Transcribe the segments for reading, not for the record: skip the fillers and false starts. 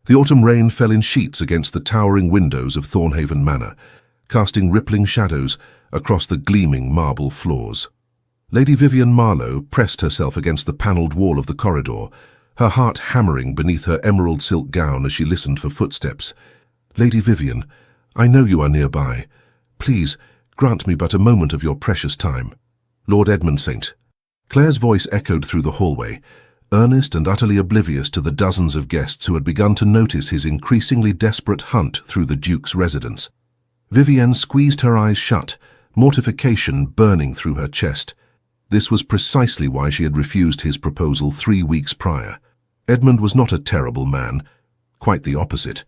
The autumn rain fell in sheets against the towering windows of Thornhaven Manor, casting rippling shadows across the gleaming marble floors. Lady Vivienne Marlowe pressed herself against the panelled wall of the corridor, her heart hammering beneath her emerald silk gown as she listened for footsteps. "Lady Vivienne, I know you are nearby. Please, grant me but a moment of your precious time." "Lord Edmund St." Claire's voice echoed through the hallway, earnest and utterly oblivious to the dozens of guests who had begun to notice his increasingly desperate hunt through the Duke's residence. Vivienne squeezed her eyes shut, mortification burning through her chest. This was precisely why she had refused his proposal 3 weeks prior. Edmund was not a terrible man, quite the opposite.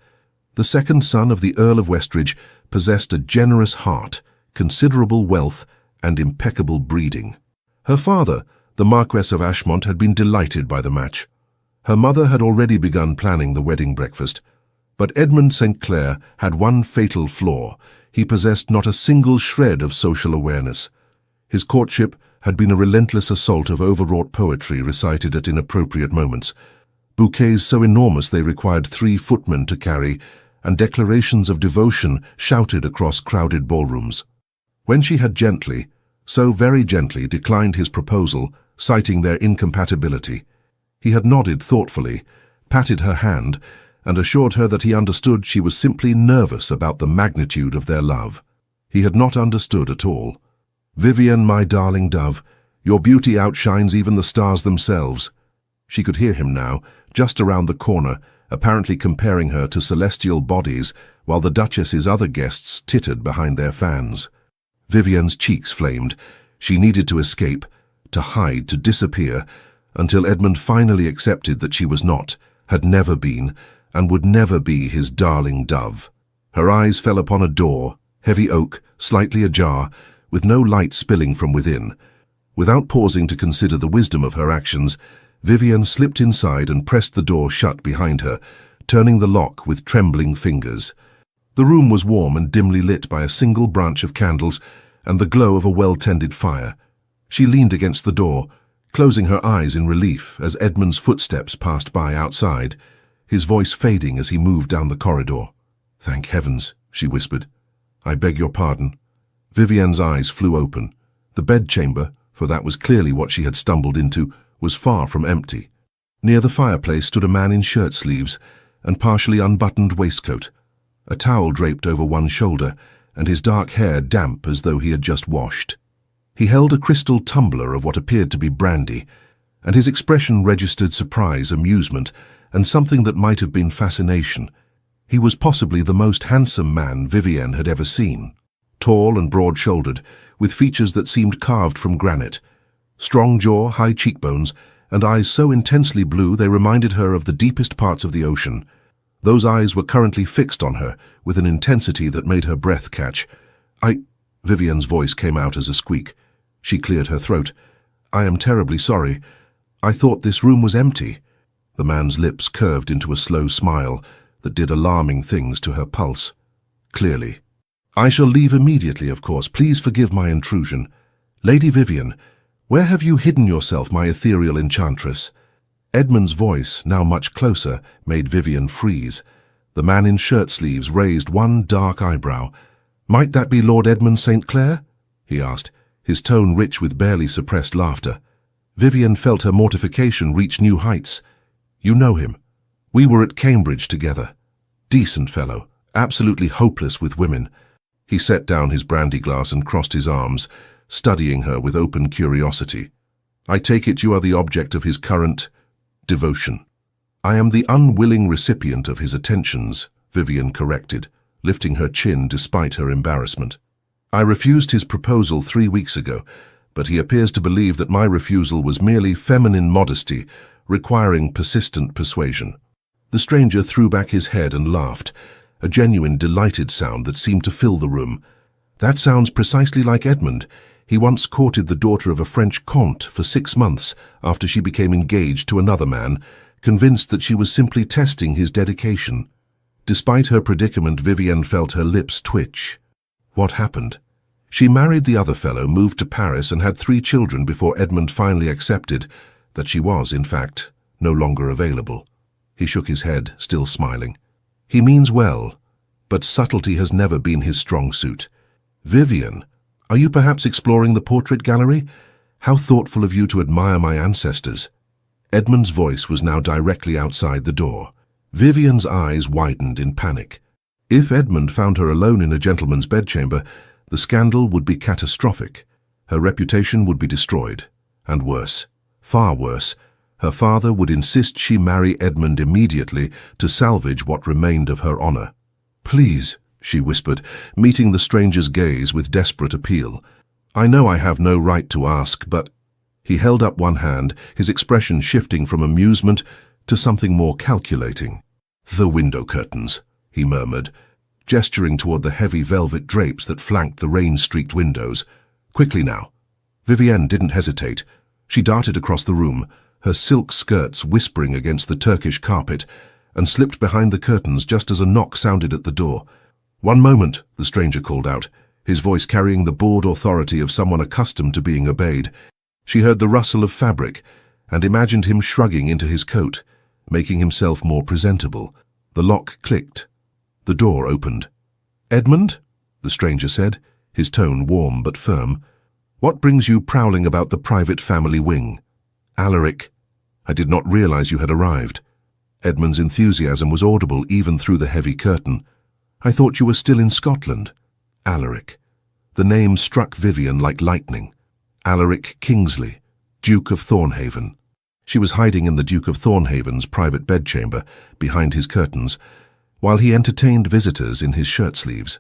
The second son of the Earl of Westridge possessed a generous heart, considerable wealth, and impeccable breeding. Her father, the Marquess of Ashmont, had been delighted by the match. Her mother had already begun planning the wedding breakfast. But Edmund St. Clair had one fatal flaw. He possessed not a single shred of social awareness. His courtship had been a relentless assault of overwrought poetry recited at inappropriate moments, bouquets so enormous they required 3 footmen to carry, and declarations of devotion shouted across crowded ballrooms. When she had gently, so very gently, declined his proposal, citing their incompatibility, he had nodded thoughtfully, patted her hand, and assured her that he understood she was simply nervous about the magnitude of their love. He had not understood at all. "Vivienne, my darling dove, your beauty outshines even the stars themselves." She could hear him now, just around the corner, apparently comparing her to celestial bodies, while the Duchess's other guests tittered behind their fans. Vivienne's cheeks flamed. She needed to escape, to hide, to disappear, until Edmund finally accepted that she was not, had never been, and would never be his darling dove. Her eyes fell upon a door, heavy oak, slightly ajar, with no light spilling from within. Without pausing to consider the wisdom of her actions, Vivienne slipped inside and pressed the door shut behind her, turning the lock with trembling fingers. The room was warm and dimly lit by a single branch of candles and the glow of a well-tended fire. She leaned against the door, closing her eyes in relief as Edmund's footsteps passed by outside, his voice fading as he moved down the corridor. "Thank heavens," she whispered. "I beg your pardon." Vivienne's eyes flew open. The bedchamber, for that was clearly what she had stumbled into, was far from empty. Near the fireplace stood a man in shirt sleeves and partially unbuttoned waistcoat, a towel draped over one shoulder, and his dark hair damp as though he had just washed. He held a crystal tumbler of what appeared to be brandy, and his expression registered surprise, amusement, and something that might have been fascination. He was possibly the most handsome man Vivienne had ever seen. Tall and broad-shouldered, with features that seemed carved from granite, strong jaw, high cheekbones, and eyes so intensely blue they reminded her of the deepest parts of the ocean. Those eyes were currently fixed on her, with an intensity that made her breath catch. Vivienne's voice came out as a squeak. She cleared her throat. "I am terribly sorry. I thought this room was empty." The man's lips curved into a slow smile that did alarming things to her pulse. "Clearly. I shall leave immediately, of course. Please forgive my intrusion. Lady Vivienne, where have you hidden yourself, my ethereal enchantress?" Edmund's voice, now much closer, made Vivienne freeze. The man in shirt sleeves raised one dark eyebrow. "Might that be Lord Edmund St. Clair?" he asked, his tone rich with barely suppressed laughter. Vivienne felt her mortification reach new heights. "You know him. We were at Cambridge together. Decent fellow, absolutely hopeless with women." He set down his brandy glass and crossed his arms, studying her with open curiosity. "I take it you are the object of his current devotion." "I am the unwilling recipient of his attentions," Vivienne corrected, lifting her chin despite her embarrassment. "I refused his proposal 3 weeks ago, but he appears to believe that my refusal was merely feminine modesty, requiring persistent persuasion." The stranger threw back his head and laughed, a genuine delighted sound that seemed to fill the room. "That sounds precisely like Edmund. He once courted the daughter of a French comte for 6 months after she became engaged to another man, convinced that she was simply testing his dedication." Despite her predicament, Vivienne felt her lips twitch. What happened? She married the other fellow, moved to Paris, and had 3 children before Edmund finally accepted that she was, in fact, no longer available. He shook his head, still smiling. He means well, but subtlety has never been his strong suit. Vivienne, are you perhaps exploring the portrait gallery? How thoughtful of you to admire my ancestors. Edmund's voice was now directly outside the door. Vivienne's eyes widened in panic. If Edmund found her alone in a gentleman's bedchamber, the scandal would be catastrophic. Her reputation would be destroyed. And worse, far worse, her father would insist she marry Edmund immediately to salvage what remained of her honor. Please, she whispered, meeting the stranger's gaze with desperate appeal. I know I have no right to ask, but... He held up one hand, his expression shifting from amusement to something more calculating. The window curtains, he murmured, gesturing toward the heavy velvet drapes that flanked the rain-streaked windows. Quickly now. Vivienne didn't hesitate. She darted across the room, her silk skirts whispering against the Turkish carpet, and slipped behind the curtains just as a knock sounded at the door. One moment, the stranger called out, his voice carrying the bored authority of someone accustomed to being obeyed. She heard the rustle of fabric and imagined him shrugging into his coat, making himself more presentable. The lock clicked. The door opened. Edmund? The stranger said, his tone warm but firm. What brings you prowling about the private family wing? Alaric, I did not realize you had arrived. Edmund's enthusiasm was audible even through the heavy curtain. I thought you were still in Scotland. Alaric. The name struck Vivienne like lightning. Alaric Kingsley, Duke of Thornhaven. She was hiding in the Duke of Thornhaven's private bedchamber, behind his curtains, while he entertained visitors in his shirt-sleeves.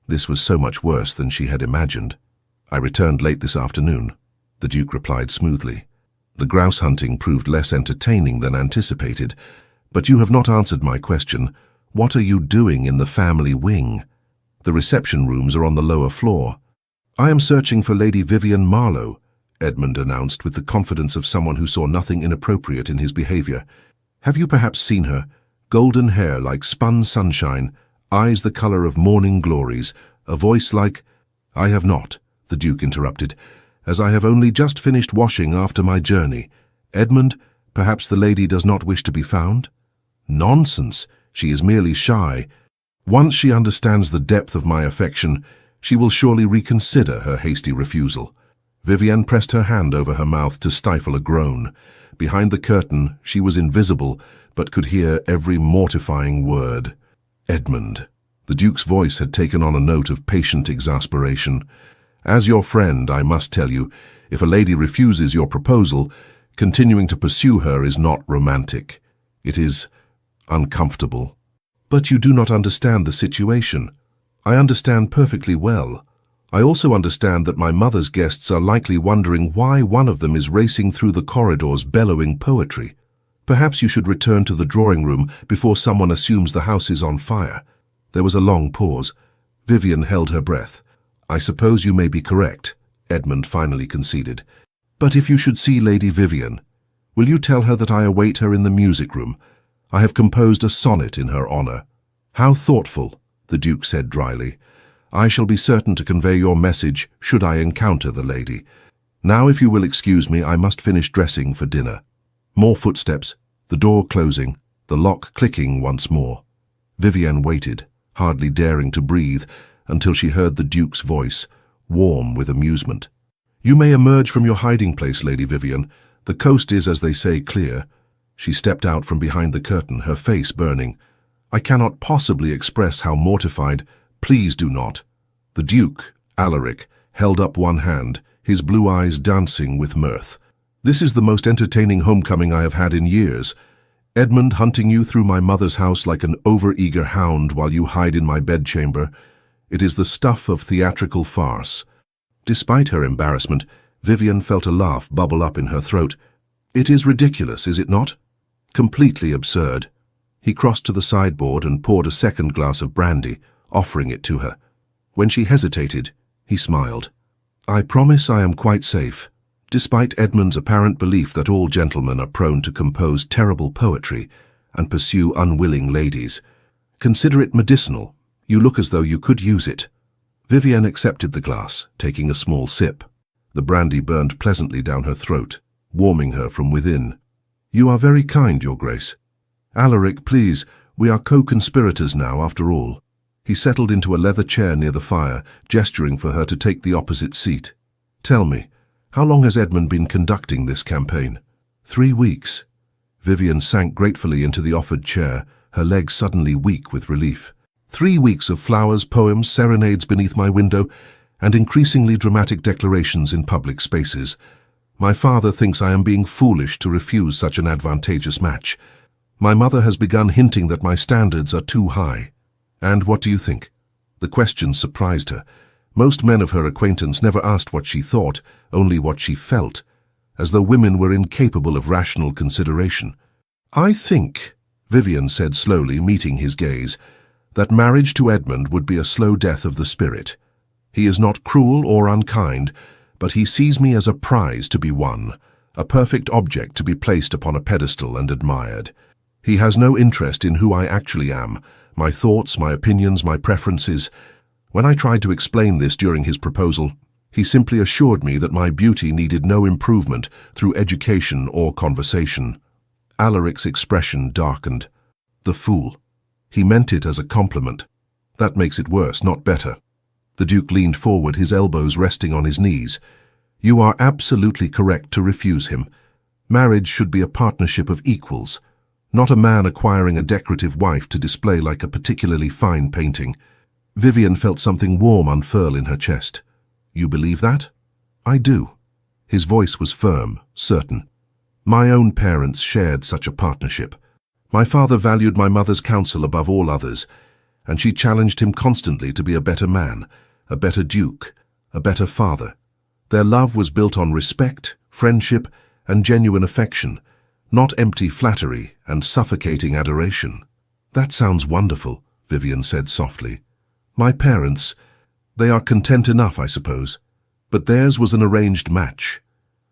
This was so much worse than she had imagined. I returned late this afternoon, the Duke replied smoothly. The grouse hunting proved less entertaining than anticipated, but you have not answered my question. What are you doing in the family wing? The reception rooms are on the lower floor. I am searching for Lady Vivienne Marlowe, Edmund announced with the confidence of someone who saw nothing inappropriate in his behavior. Have you perhaps seen her? Golden hair like spun sunshine, eyes the color of morning glories, a voice like... I have not, the Duke interrupted, as I have only just finished washing after my journey. Edmund, perhaps the lady does not wish to be found? Nonsense, she is merely shy. Once she understands the depth of my affection, she will surely reconsider her hasty refusal. Vivienne pressed her hand over her mouth to stifle a groan. Behind the curtain, she was invisible, but could hear every mortifying word. Edmund. The Duke's voice had taken on a note of patient exasperation. As your friend, I must tell you, if a lady refuses your proposal, continuing to pursue her is not romantic. It is uncomfortable. But you do not understand the situation. I understand perfectly well. I also understand that my mother's guests are likely wondering why one of them is racing through the corridors bellowing poetry. Perhaps you should return to the drawing room before someone assumes the house is on fire. There was a long pause. Vivienne held her breath. I suppose you may be correct, Edmund finally conceded. But if you should see Lady Vivienne, will you tell her that I await her in the music room? I have composed a sonnet in her honor. How thoughtful, the Duke said dryly. I shall be certain to convey your message should I encounter the lady. Now, if you will excuse me, I must finish dressing for dinner. More footsteps, the door closing, the lock clicking once more. Vivienne waited, hardly daring to breathe, until she heard the Duke's voice, warm with amusement. You may emerge from your hiding place, Lady Vivienne. The coast is, as they say, clear. She stepped out from behind the curtain, her face burning. I cannot possibly express how mortified. Please do not. The Duke, Alaric, held up one hand, his blue eyes dancing with mirth. This is the most entertaining homecoming I have had in years. Edmund hunting you through my mother's house like an over-eager hound while you hide in my bedchamber. It is the stuff of theatrical farce. Despite her embarrassment, Vivienne felt a laugh bubble up in her throat. It is ridiculous, is it not? Completely absurd. He crossed to the sideboard and poured a second glass of brandy, offering it to her. When she hesitated, he smiled. I promise I am quite safe. Despite Edmund's apparent belief that all gentlemen are prone to compose terrible poetry and pursue unwilling ladies, consider it medicinal. You look as though you could use it. Vivienne accepted the glass, taking a small sip. The brandy burned pleasantly down her throat, warming her from within. You are very kind, Your Grace. Alaric, please, we are co-conspirators now, after all. He settled into a leather chair near the fire, gesturing for her to take the opposite seat. Tell me, how long has Edmund been conducting this campaign? 3 weeks. Vivienne sank gratefully into the offered chair, her legs suddenly weak with relief. 3 weeks of flowers, poems, serenades beneath my window, and increasingly dramatic declarations in public spaces. My father thinks I am being foolish to refuse such an advantageous match. My mother has begun hinting that my standards are too high. And what do you think? The question surprised her. Most men of her acquaintance never asked what she thought, only what she felt, as though women were incapable of rational consideration. I think, Vivienne said slowly, meeting his gaze, that marriage to Edmund would be a slow death of the spirit. He is not cruel or unkind, but he sees me as a prize to be won, a perfect object to be placed upon a pedestal and admired. He has no interest in who I actually am, my thoughts, my opinions, my preferences. When I tried to explain this during his proposal, he simply assured me that my beauty needed no improvement through education or conversation. Alaric's expression darkened. The fool. He meant it as a compliment. That makes it worse, not better. The Duke leaned forward, his elbows resting on his knees. You are absolutely correct to refuse him. Marriage should be a partnership of equals, not a man acquiring a decorative wife to display like a particularly fine painting. Vivienne felt something warm unfurl in her chest. You believe that? I do. His voice was firm, certain. My own parents shared such a partnership. My father valued my mother's counsel above all others, and she challenged him constantly to be a better man, a better duke, a better father. Their love was built on respect, friendship, and genuine affection, not empty flattery and suffocating adoration. That sounds wonderful, Vivienne said softly. My parents, they are content enough, I suppose, but theirs was an arranged match.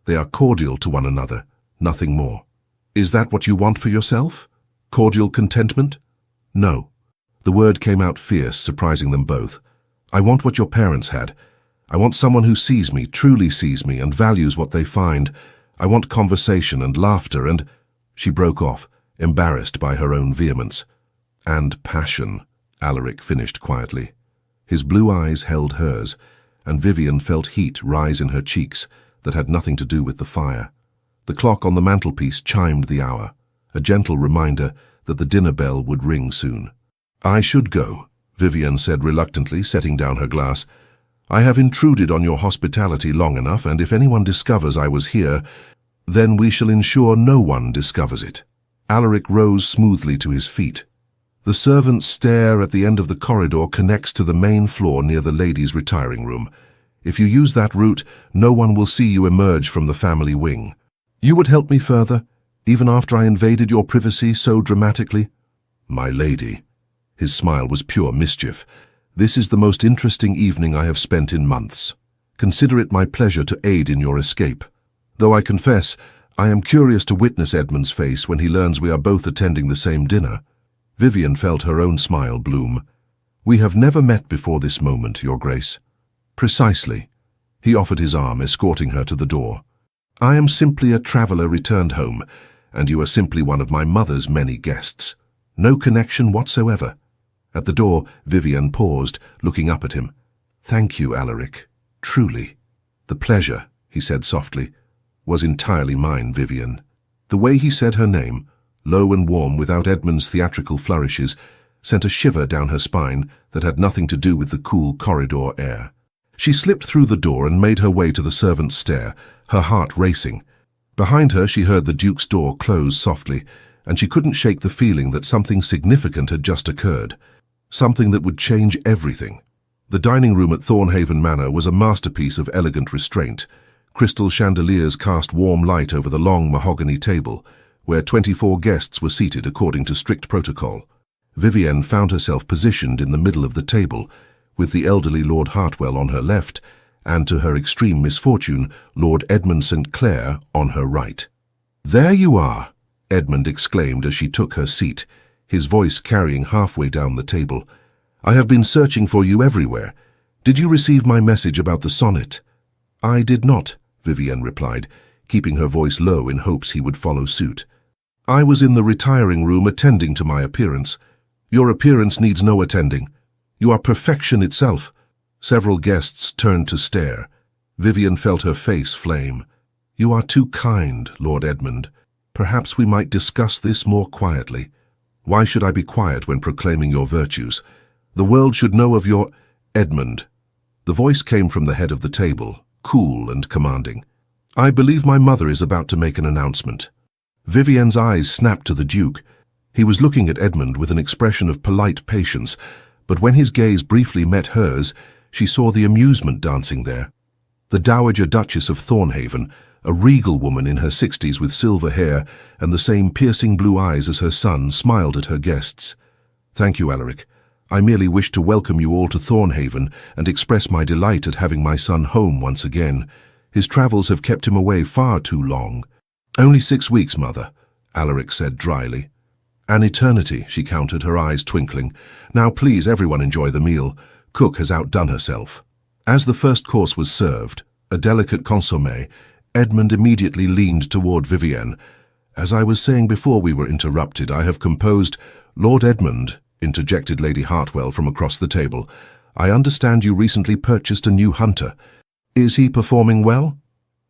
They are cordial to one another, nothing more. Is that what you want for yourself? Cordial contentment? No. The word came out fierce, surprising them both. I want what your parents had. I want someone who sees me, truly sees me, and values what they find. I want conversation and laughter and— She broke off, embarrassed by her own vehemence. And passion, Alaric finished quietly. His blue eyes held hers, and Vivienne felt heat rise in her cheeks that had nothing to do with the fire. The clock on the mantelpiece chimed the hour, a gentle reminder that the dinner bell would ring soon. I should go, Vivienne said reluctantly, setting down her glass. I have intruded on your hospitality long enough, and if anyone discovers I was here, then we shall ensure no one discovers it. Alaric rose smoothly to his feet. The servants' stair at the end of the corridor connects to the main floor near the ladies' retiring room. If you use that route, no one will see you emerge from the family wing. You would help me further, even after I invaded your privacy so dramatically? My lady. His smile was pure mischief. This is the most interesting evening I have spent in months. Consider it my pleasure to aid in your escape. Though I confess, I am curious to witness Edmund's face when he learns we are both attending the same dinner. Vivienne felt her own smile bloom. We have never met before this moment, Your Grace. Precisely. He offered his arm, escorting her to the door. I am simply a traveller returned home, and you are simply one of my mother's many guests. No connection whatsoever. At the door, Vivienne paused, looking up at him. Thank you, Alaric. Truly. The pleasure, he said softly, was entirely mine, Vivienne. The way he said her name, low and warm without Edmund's theatrical flourishes, sent a shiver down her spine that had nothing to do with the cool corridor air. She slipped through the door and made her way to the servants' stair, her heart racing. Behind her she heard the Duke's door close softly, and she couldn't shake the feeling that something significant had just occurred. Something that would change everything. The dining room at Thornhaven Manor was a masterpiece of elegant restraint. Crystal chandeliers cast warm light over the long mahogany table, where 24 guests were seated according to strict protocol. Vivienne found herself positioned in the middle of the table, with the elderly Lord Hartwell on her left, and to her extreme misfortune, Lord Edmund St. Clair on her right. There you are, Edmund exclaimed as she took her seat, his voice carrying halfway down the table. I have been searching for you everywhere. Did you receive my message about the sonnet? I did not, Vivienne replied, keeping her voice low in hopes he would follow suit. I was in the retiring room attending to my appearance. Your appearance needs no attending. You are perfection itself. Several guests turned to stare. Vivienne felt her face flame. You are too kind, Lord Edmund. Perhaps we might discuss this more quietly. Why should I be quiet when proclaiming your virtues? The world should know of your... Edmund. The voice came from the head of the table, cool and commanding. I believe my mother is about to make an announcement. Vivienne's eyes snapped to the Duke. He was looking at Edmund with an expression of polite patience, but when his gaze briefly met hers, she saw the amusement dancing there. The Dowager Duchess of Thornhaven, a regal woman in her 60s with silver hair and the same piercing blue eyes as her son, smiled at her guests. Thank you, Alaric. I merely wish to welcome you all to Thornhaven and express my delight at having my son home once again. His travels have kept him away far too long. Only 6 weeks, mother, Alaric said dryly. An eternity, she countered, her eyes twinkling. Now please, everyone enjoy the meal. Cook has outdone herself. As the first course was served, a delicate consommé, Edmund immediately leaned toward Vivienne. As I was saying before we were interrupted, I have composed... Lord Edmund, interjected Lady Hartwell from across the table. I understand you recently purchased a new hunter. Is he performing well?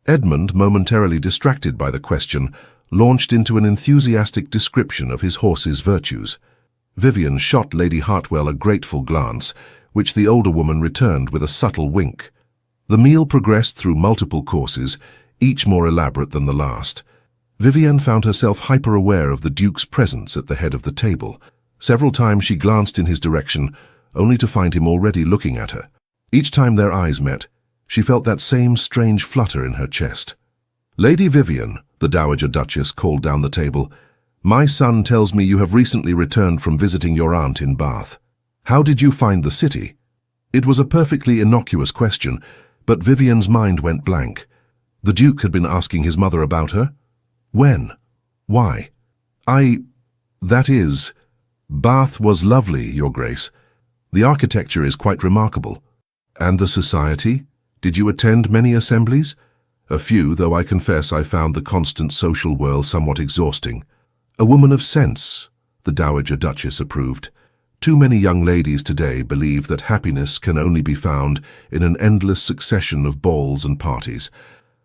Edmund, momentarily distracted by the question, launched into an enthusiastic description of his horse's virtues. Vivienne shot Lady Hartwell a grateful glance, which the older woman returned with a subtle wink. The meal progressed through multiple courses, each more elaborate than the last. Vivienne found herself hyper-aware of the Duke's presence at the head of the table. Several times she glanced in his direction, only to find him already looking at her. Each time their eyes met, she felt that same strange flutter in her chest. Lady Vivienne, the Dowager Duchess called down the table, my son tells me you have recently returned from visiting your aunt in Bath. How did you find the city? It was a perfectly innocuous question, but Vivienne's mind went blank. The Duke had been asking his mother about her. When? Why? That is... Bath was lovely, Your Grace. The architecture is quite remarkable. And the society? Did you attend many assemblies? A few, though I confess I found the constant social whirl somewhat exhausting. A woman of sense, the Dowager Duchess approved. Too many young ladies today believe that happiness can only be found in an endless succession of balls and parties.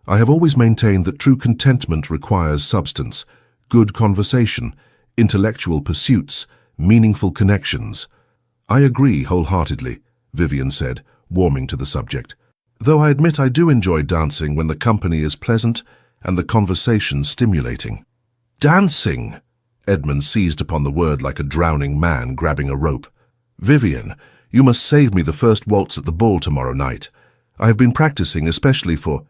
I have always maintained that true contentment requires substance, good conversation, intellectual pursuits, meaningful connections. I agree wholeheartedly, Vivienne said, warming to the subject. Though I admit I do enjoy dancing when the company is pleasant and the conversation stimulating. Dancing! Edmund seized upon the word like a drowning man grabbing a rope. Vivienne, you must save me the first waltz at the ball tomorrow night. I have been practicing especially for...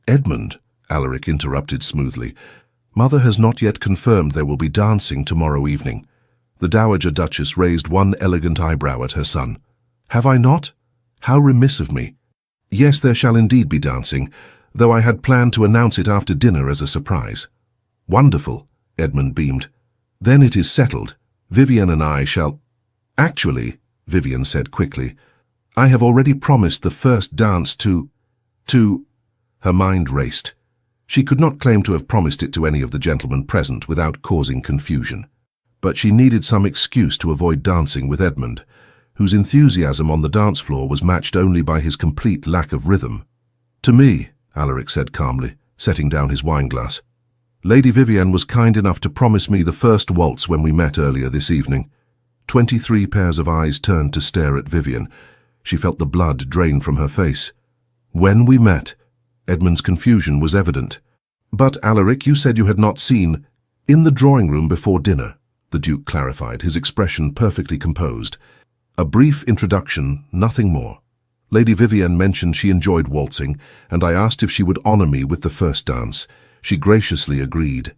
Edmund, Alaric interrupted smoothly. Mother has not yet confirmed there will be dancing tomorrow evening. The Dowager Duchess raised one elegant eyebrow at her son. Have I not? How remiss of me. Yes, there shall indeed be dancing, though I had planned to announce it after dinner as a surprise. Wonderful, Edmund beamed. Then it is settled. Vivienne and I shall... Actually, Vivienne said quickly, I have already promised the first dance to... Her mind raced. She could not claim to have promised it to any of the gentlemen present without causing confusion. But she needed some excuse to avoid dancing with Edmund, whose enthusiasm on the dance floor was matched only by his complete lack of rhythm. To me, Alaric said calmly, setting down his wineglass. Lady Vivienne was kind enough to promise me the first waltz when we met earlier this evening. 23 pairs of eyes turned to stare at Vivienne. She felt the blood drain from her face. When we met, Edmund's confusion was evident. But, Alaric, you said you had not seen... In the drawing room before dinner, the Duke clarified, his expression perfectly composed. A brief introduction, nothing more. Lady Vivienne mentioned she enjoyed waltzing, and I asked if she would honor me with the first dance. She graciously agreed.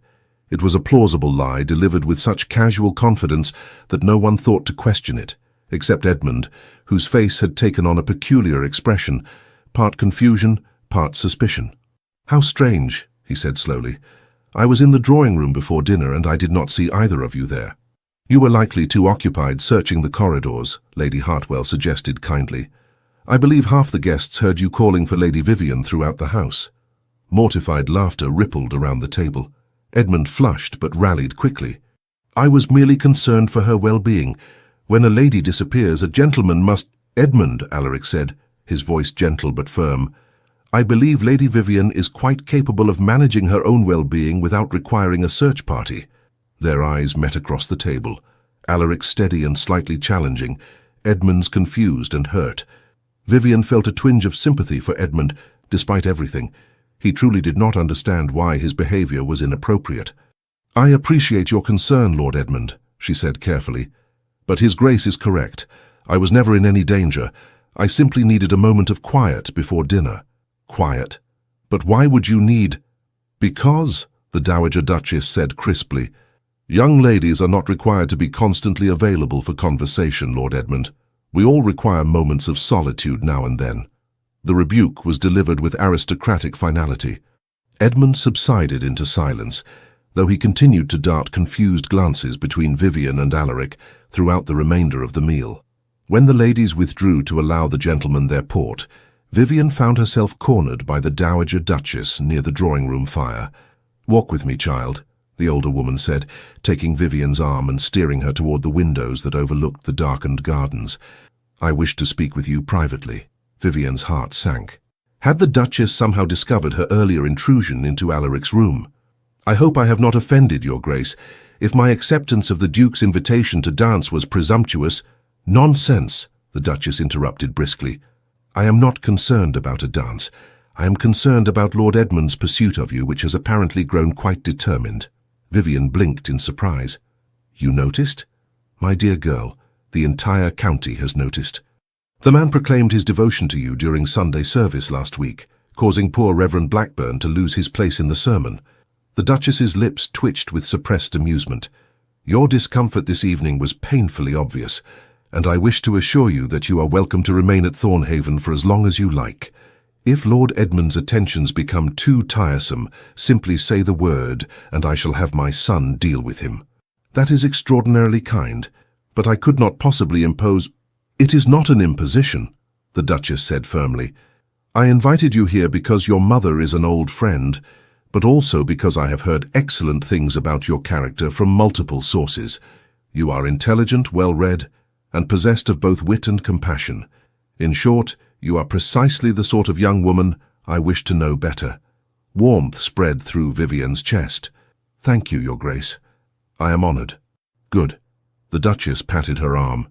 It was a plausible lie delivered with such casual confidence that no one thought to question it, except Edmund, whose face had taken on a peculiar expression, part confusion, part suspicion. How strange, he said slowly. I was in the drawing room before dinner and I did not see either of you there. You were likely too occupied searching the corridors, Lady Hartwell suggested kindly. I believe half the guests heard you calling for Lady Vivienne throughout the house. Mortified laughter rippled around the table. Edmund flushed but rallied quickly. "I was merely concerned for her well-being. When a lady disappears, a gentleman must—" "Edmund," Alaric said, his voice gentle but firm, "I believe Lady Vivienne is quite capable of managing her own well-being without requiring a search party." Their eyes met across the table, Alaric steady and slightly challenging, Edmund's confused and hurt. Vivienne felt a twinge of sympathy for Edmund, despite everything. He truly did not understand why his behavior was inappropriate. "I appreciate your concern, Lord Edmund," she said carefully. "But His Grace is correct. I was never in any danger. I simply needed a moment of quiet before dinner." "Quiet? But why would you need—" "Because," the Dowager Duchess said crisply, "young ladies are not required to be constantly available for conversation, Lord Edmund. We all require moments of solitude now and then." The rebuke was delivered with aristocratic finality. Edmund subsided into silence, though he continued to dart confused glances between Vivienne and Alaric throughout the remainder of the meal. When the ladies withdrew to allow the gentlemen their port, Vivienne found herself cornered by the Dowager Duchess near the drawing-room fire. "Walk with me, child," the older woman said, taking Vivienne's arm and steering her toward the windows that overlooked the darkened gardens. "I wish to speak with you privately." Vivienne's heart sank. Had the Duchess somehow discovered her earlier intrusion into Alaric's room? "I hope I have not offended your Grace. If my acceptance of the Duke's invitation to dance was presumptuous—" "Nonsense," the Duchess interrupted briskly. "I am not concerned about a dance. I am concerned about Lord Edmund's pursuit of you, which has apparently grown quite determined." Vivienne blinked in surprise. "You noticed?" "My dear girl, the entire county has noticed. The man proclaimed his devotion to you during Sunday service last week, causing poor Reverend Blackburn to lose his place in the sermon." The Duchess's lips twitched with suppressed amusement. "Your discomfort this evening was painfully obvious, and I wish to assure you that you are welcome to remain at Thornhaven for as long as you like. If Lord Edmund's attentions become too tiresome, simply say the word, and I shall have my son deal with him." "That is extraordinarily kind, but I could not possibly impose—" "It is not an imposition," the Duchess said firmly. "I invited you here because your mother is an old friend, but also because I have heard excellent things about your character from multiple sources. You are intelligent, well-read, and possessed of both wit and compassion. In short, you are precisely the sort of young woman I wish to know better." Warmth spread through Vivienne's chest. "Thank you, Your Grace. I am honored." "Good." The Duchess patted her arm.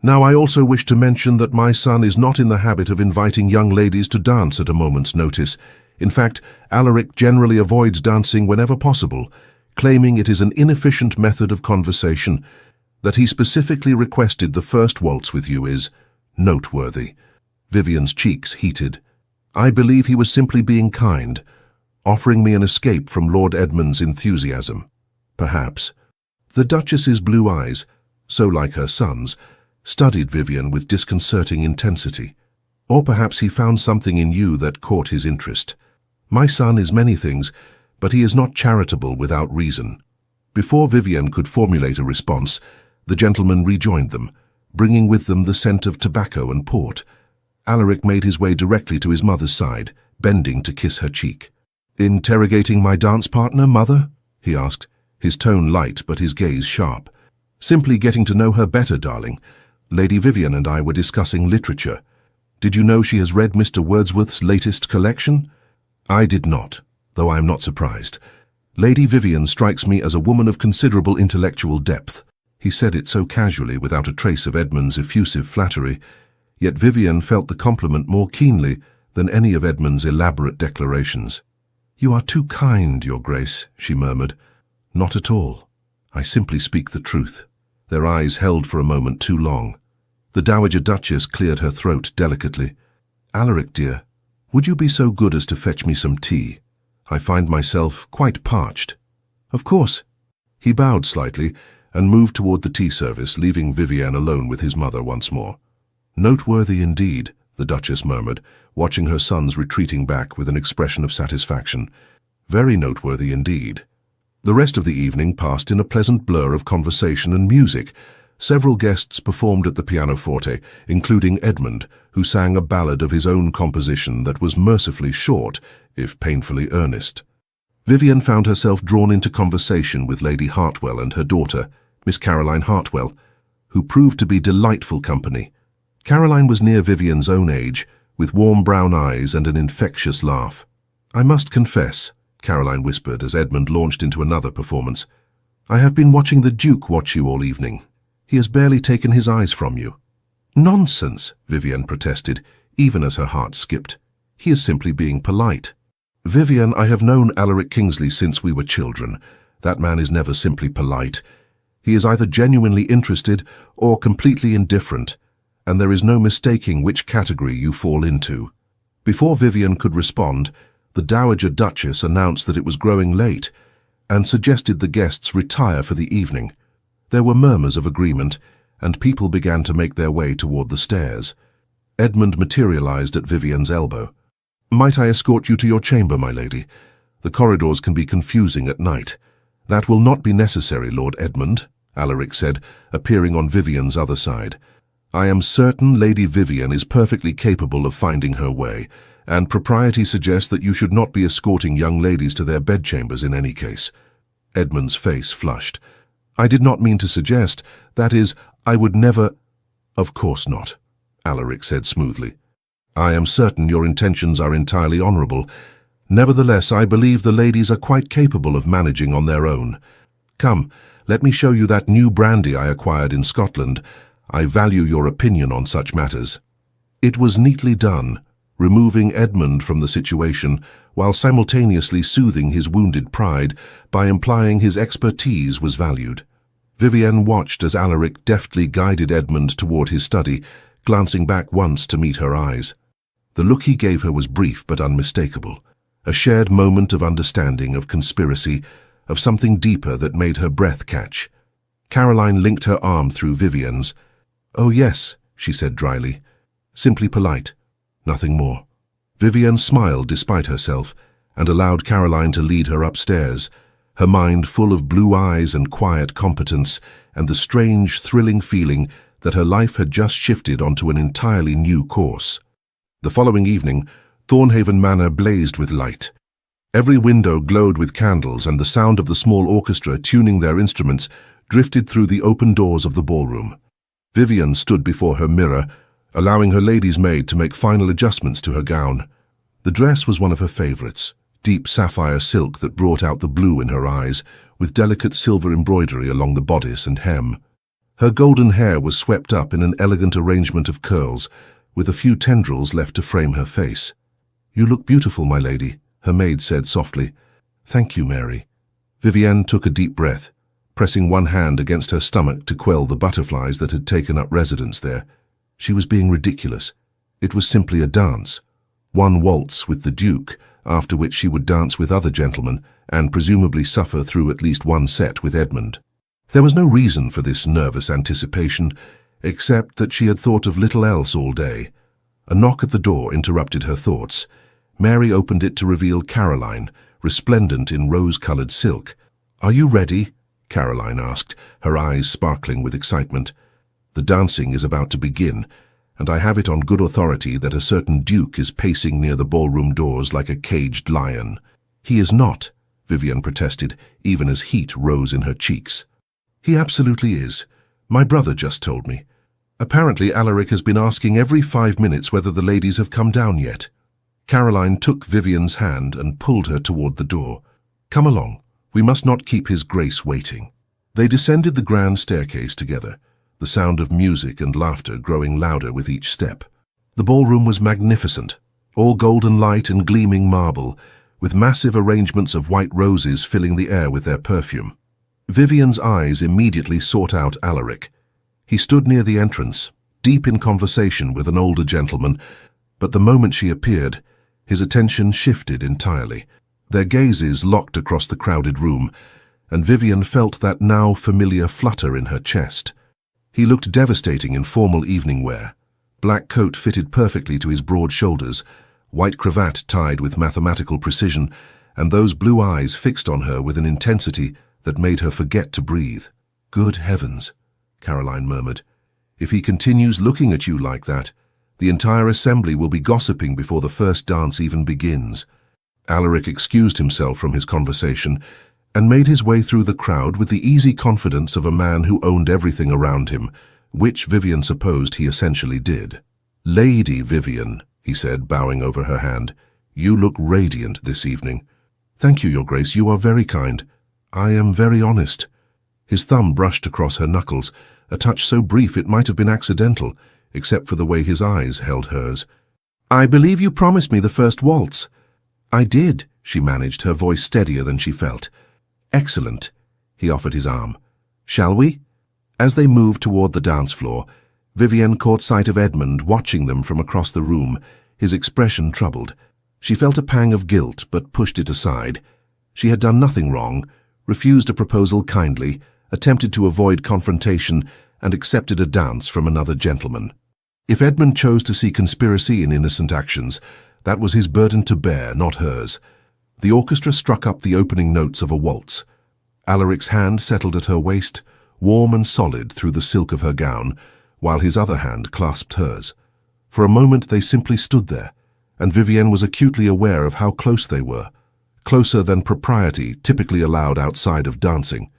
"Now I also wish to mention that my son is not in the habit of inviting young ladies to dance at a moment's notice. In fact, Alaric generally avoids dancing whenever possible, claiming it is an inefficient method of conversation. That he specifically requested the first waltz with you is noteworthy." Vivienne's cheeks heated. "I believe he was simply being kind, offering me an escape from Lord Edmund's enthusiasm." "Perhaps." The Duchess's blue eyes, so like her son's, studied Vivienne with disconcerting intensity. "Or perhaps he found something in you that caught his interest. My son is many things, but he is not charitable without reason." Before Vivienne could formulate a response, the gentlemen rejoined them, bringing with them the scent of tobacco and port. Alaric made his way directly to his mother's side, bending to kiss her cheek. "Interrogating my dance partner, Mother?" he asked, his tone light but his gaze sharp. "Simply getting to know her better, darling. Lady Vivienne and I were discussing literature. Did you know she has read Mr. Wordsworth's latest collection?" "I did not, though I am not surprised. Lady Vivienne strikes me as a woman of considerable intellectual depth." He said it so casually, without a trace of Edmund's effusive flattery, yet Vivienne felt the compliment more keenly than any of Edmund's elaborate declarations. "You are too kind, Your Grace," she murmured. "Not at all. I simply speak the truth." Their eyes held for a moment too long. The Dowager Duchess cleared her throat delicately. "Alaric, dear, would you be so good as to fetch me some tea? I find myself quite parched." "Of course." He bowed slightly and moved toward the tea service, leaving Vivienne alone with his mother once more. "Noteworthy indeed," the Duchess murmured, watching her sons retreating back with an expression of satisfaction. "Very noteworthy indeed." The rest of the evening passed in a pleasant blur of conversation and music. Several guests performed at the pianoforte, including Edmund, who sang a ballad of his own composition that was mercifully short, if painfully earnest. Vivienne found herself drawn into conversation with Lady Hartwell and her daughter, Miss Caroline Hartwell, who proved to be delightful company. Caroline was near Vivienne's own age, with warm brown eyes and an infectious laugh. "I must confess," Caroline whispered as Edmund launched into another performance, "I have been watching the Duke watch you all evening. He has barely taken his eyes from you." "Nonsense," Vivienne protested, even as her heart skipped. "He is simply being polite." "Vivienne, I have known Alaric Kingsley since we were children. That man is never simply polite. He is either genuinely interested or completely indifferent, and there is no mistaking which category you fall into." Before Vivienne could respond, the Dowager Duchess announced that it was growing late and suggested the guests retire for the evening. There were murmurs of agreement, and people began to make their way toward the stairs. Edmund materialized at Vivienne's elbow. "Might I escort you to your chamber, my lady? The corridors can be confusing at night." "That will not be necessary, Lord Edmund," Alaric said, appearing on Vivienne's other side. "I am certain Lady Vivienne is perfectly capable of finding her way, and propriety suggests that you should not be escorting young ladies to their bedchambers in any case." Edmund's face flushed. "I did not mean to suggest, that is, I would never—" "Of course not," Alaric said smoothly. "I am certain your intentions are entirely honourable. Nevertheless, I believe the ladies are quite capable of managing on their own. Come, let me show you that new brandy I acquired in Scotland. I value your opinion on such matters." It was neatly done, removing Edmund from the situation while simultaneously soothing his wounded pride by implying his expertise was valued. Vivienne watched as Alaric deftly guided Edmund toward his study, glancing back once to meet her eyes. The look he gave her was brief but unmistakable, a shared moment of understanding, of conspiracy, of something deeper that made her breath catch. Caroline linked her arm through Vivienne's. "Oh yes," she said dryly. "Simply polite. Nothing more." Vivienne smiled despite herself and allowed Caroline to lead her upstairs, her mind full of blue eyes and quiet competence and the strange, thrilling feeling that her life had just shifted onto an entirely new course. The following evening, Thornhaven Manor blazed with light. Every window glowed with candles, and the sound of the small orchestra tuning their instruments drifted through the open doors of the ballroom. Vivienne stood before her mirror, allowing her lady's maid to make final adjustments to her gown. The dress was one of her favorites, deep sapphire silk that brought out the blue in her eyes, with delicate silver embroidery along the bodice and hem. Her golden hair was swept up in an elegant arrangement of curls, with a few tendrils left to frame her face. "You look beautiful, my lady," her maid said softly. "Thank you, Mary." Vivienne took a deep breath, pressing one hand against her stomach to quell the butterflies that had taken up residence there. She was being ridiculous. It was simply a dance. One waltz with the Duke, after which she would dance with other gentlemen, and presumably suffer through at least one set with Edmund. There was no reason for this nervous anticipation, except that she had thought of little else all day. A knock at the door interrupted her thoughts. Mary opened it to reveal Caroline, resplendent in rose-coloured silk. "Are you ready?" Caroline asked, her eyes sparkling with excitement. "The dancing is about to begin, and I have it on good authority that a certain Duke is pacing near the ballroom doors like a caged lion." "He is not," Vivienne protested, even as heat rose in her cheeks. "He absolutely is. My brother just told me. Apparently Alaric has been asking every 5 minutes whether the ladies have come down yet." Caroline took Vivienne's hand and pulled her toward the door. "Come along. We must not keep his grace waiting." They descended the grand staircase together, the sound of music and laughter growing louder with each step. The ballroom was magnificent, all golden light and gleaming marble, with massive arrangements of white roses filling the air with their perfume. Vivienne's eyes immediately sought out Alaric. He stood near the entrance, deep in conversation with an older gentleman, but the moment she appeared, his attention shifted entirely. Their gazes locked across the crowded room, and Vivienne felt that now familiar flutter in her chest. He looked devastating in formal evening wear. Black coat fitted perfectly to his broad shoulders, white cravat tied with mathematical precision, and those blue eyes fixed on her with an intensity that made her forget to breathe. "Good heavens," Caroline murmured. "If he continues looking at you like that, the entire assembly will be gossiping before the first dance even begins." Alaric excused himself from his conversation and made his way through the crowd with the easy confidence of a man who owned everything around him, which Vivienne supposed he essentially did. "Lady Vivienne," he said, bowing over her hand, "you look radiant this evening." "Thank you, Your Grace, you are very kind. I am very honest." His thumb brushed across her knuckles, a touch so brief it might have been accidental, except for the way his eyes held hers. "I believe you promised me the first waltz." "I did," she managed, her voice steadier than she felt. "Excellent." He offered his arm. "Shall we?" As they moved toward the dance floor, Vivienne caught sight of Edmund watching them from across the room, his expression troubled. She felt a pang of guilt, but pushed it aside. She had done nothing wrong, refused a proposal kindly, attempted to avoid confrontation, and accepted a dance from another gentleman. If Edmund chose to see conspiracy in innocent actions, that was his burden to bear, not hers. The orchestra struck up the opening notes of a waltz. Alaric's hand settled at her waist, warm and solid through the silk of her gown, while his other hand clasped hers. For a moment they simply stood there, and Vivienne was acutely aware of how close they were, closer than propriety typically allowed outside of dancing.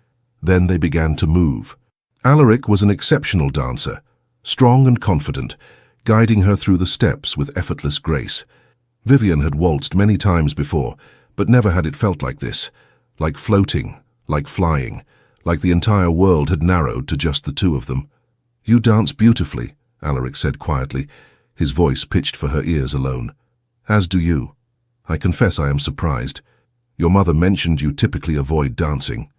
Then they began to move. Alaric was an exceptional dancer, strong and confident, guiding her through the steps with effortless grace. Vivienne had waltzed many times before, but never had it felt like this, like floating, like flying, like the entire world had narrowed to just the two of them. "You dance beautifully," Alaric said quietly, his voice pitched for her ears alone. "As do you. I confess I am surprised. Your mother mentioned you typically avoid dancing."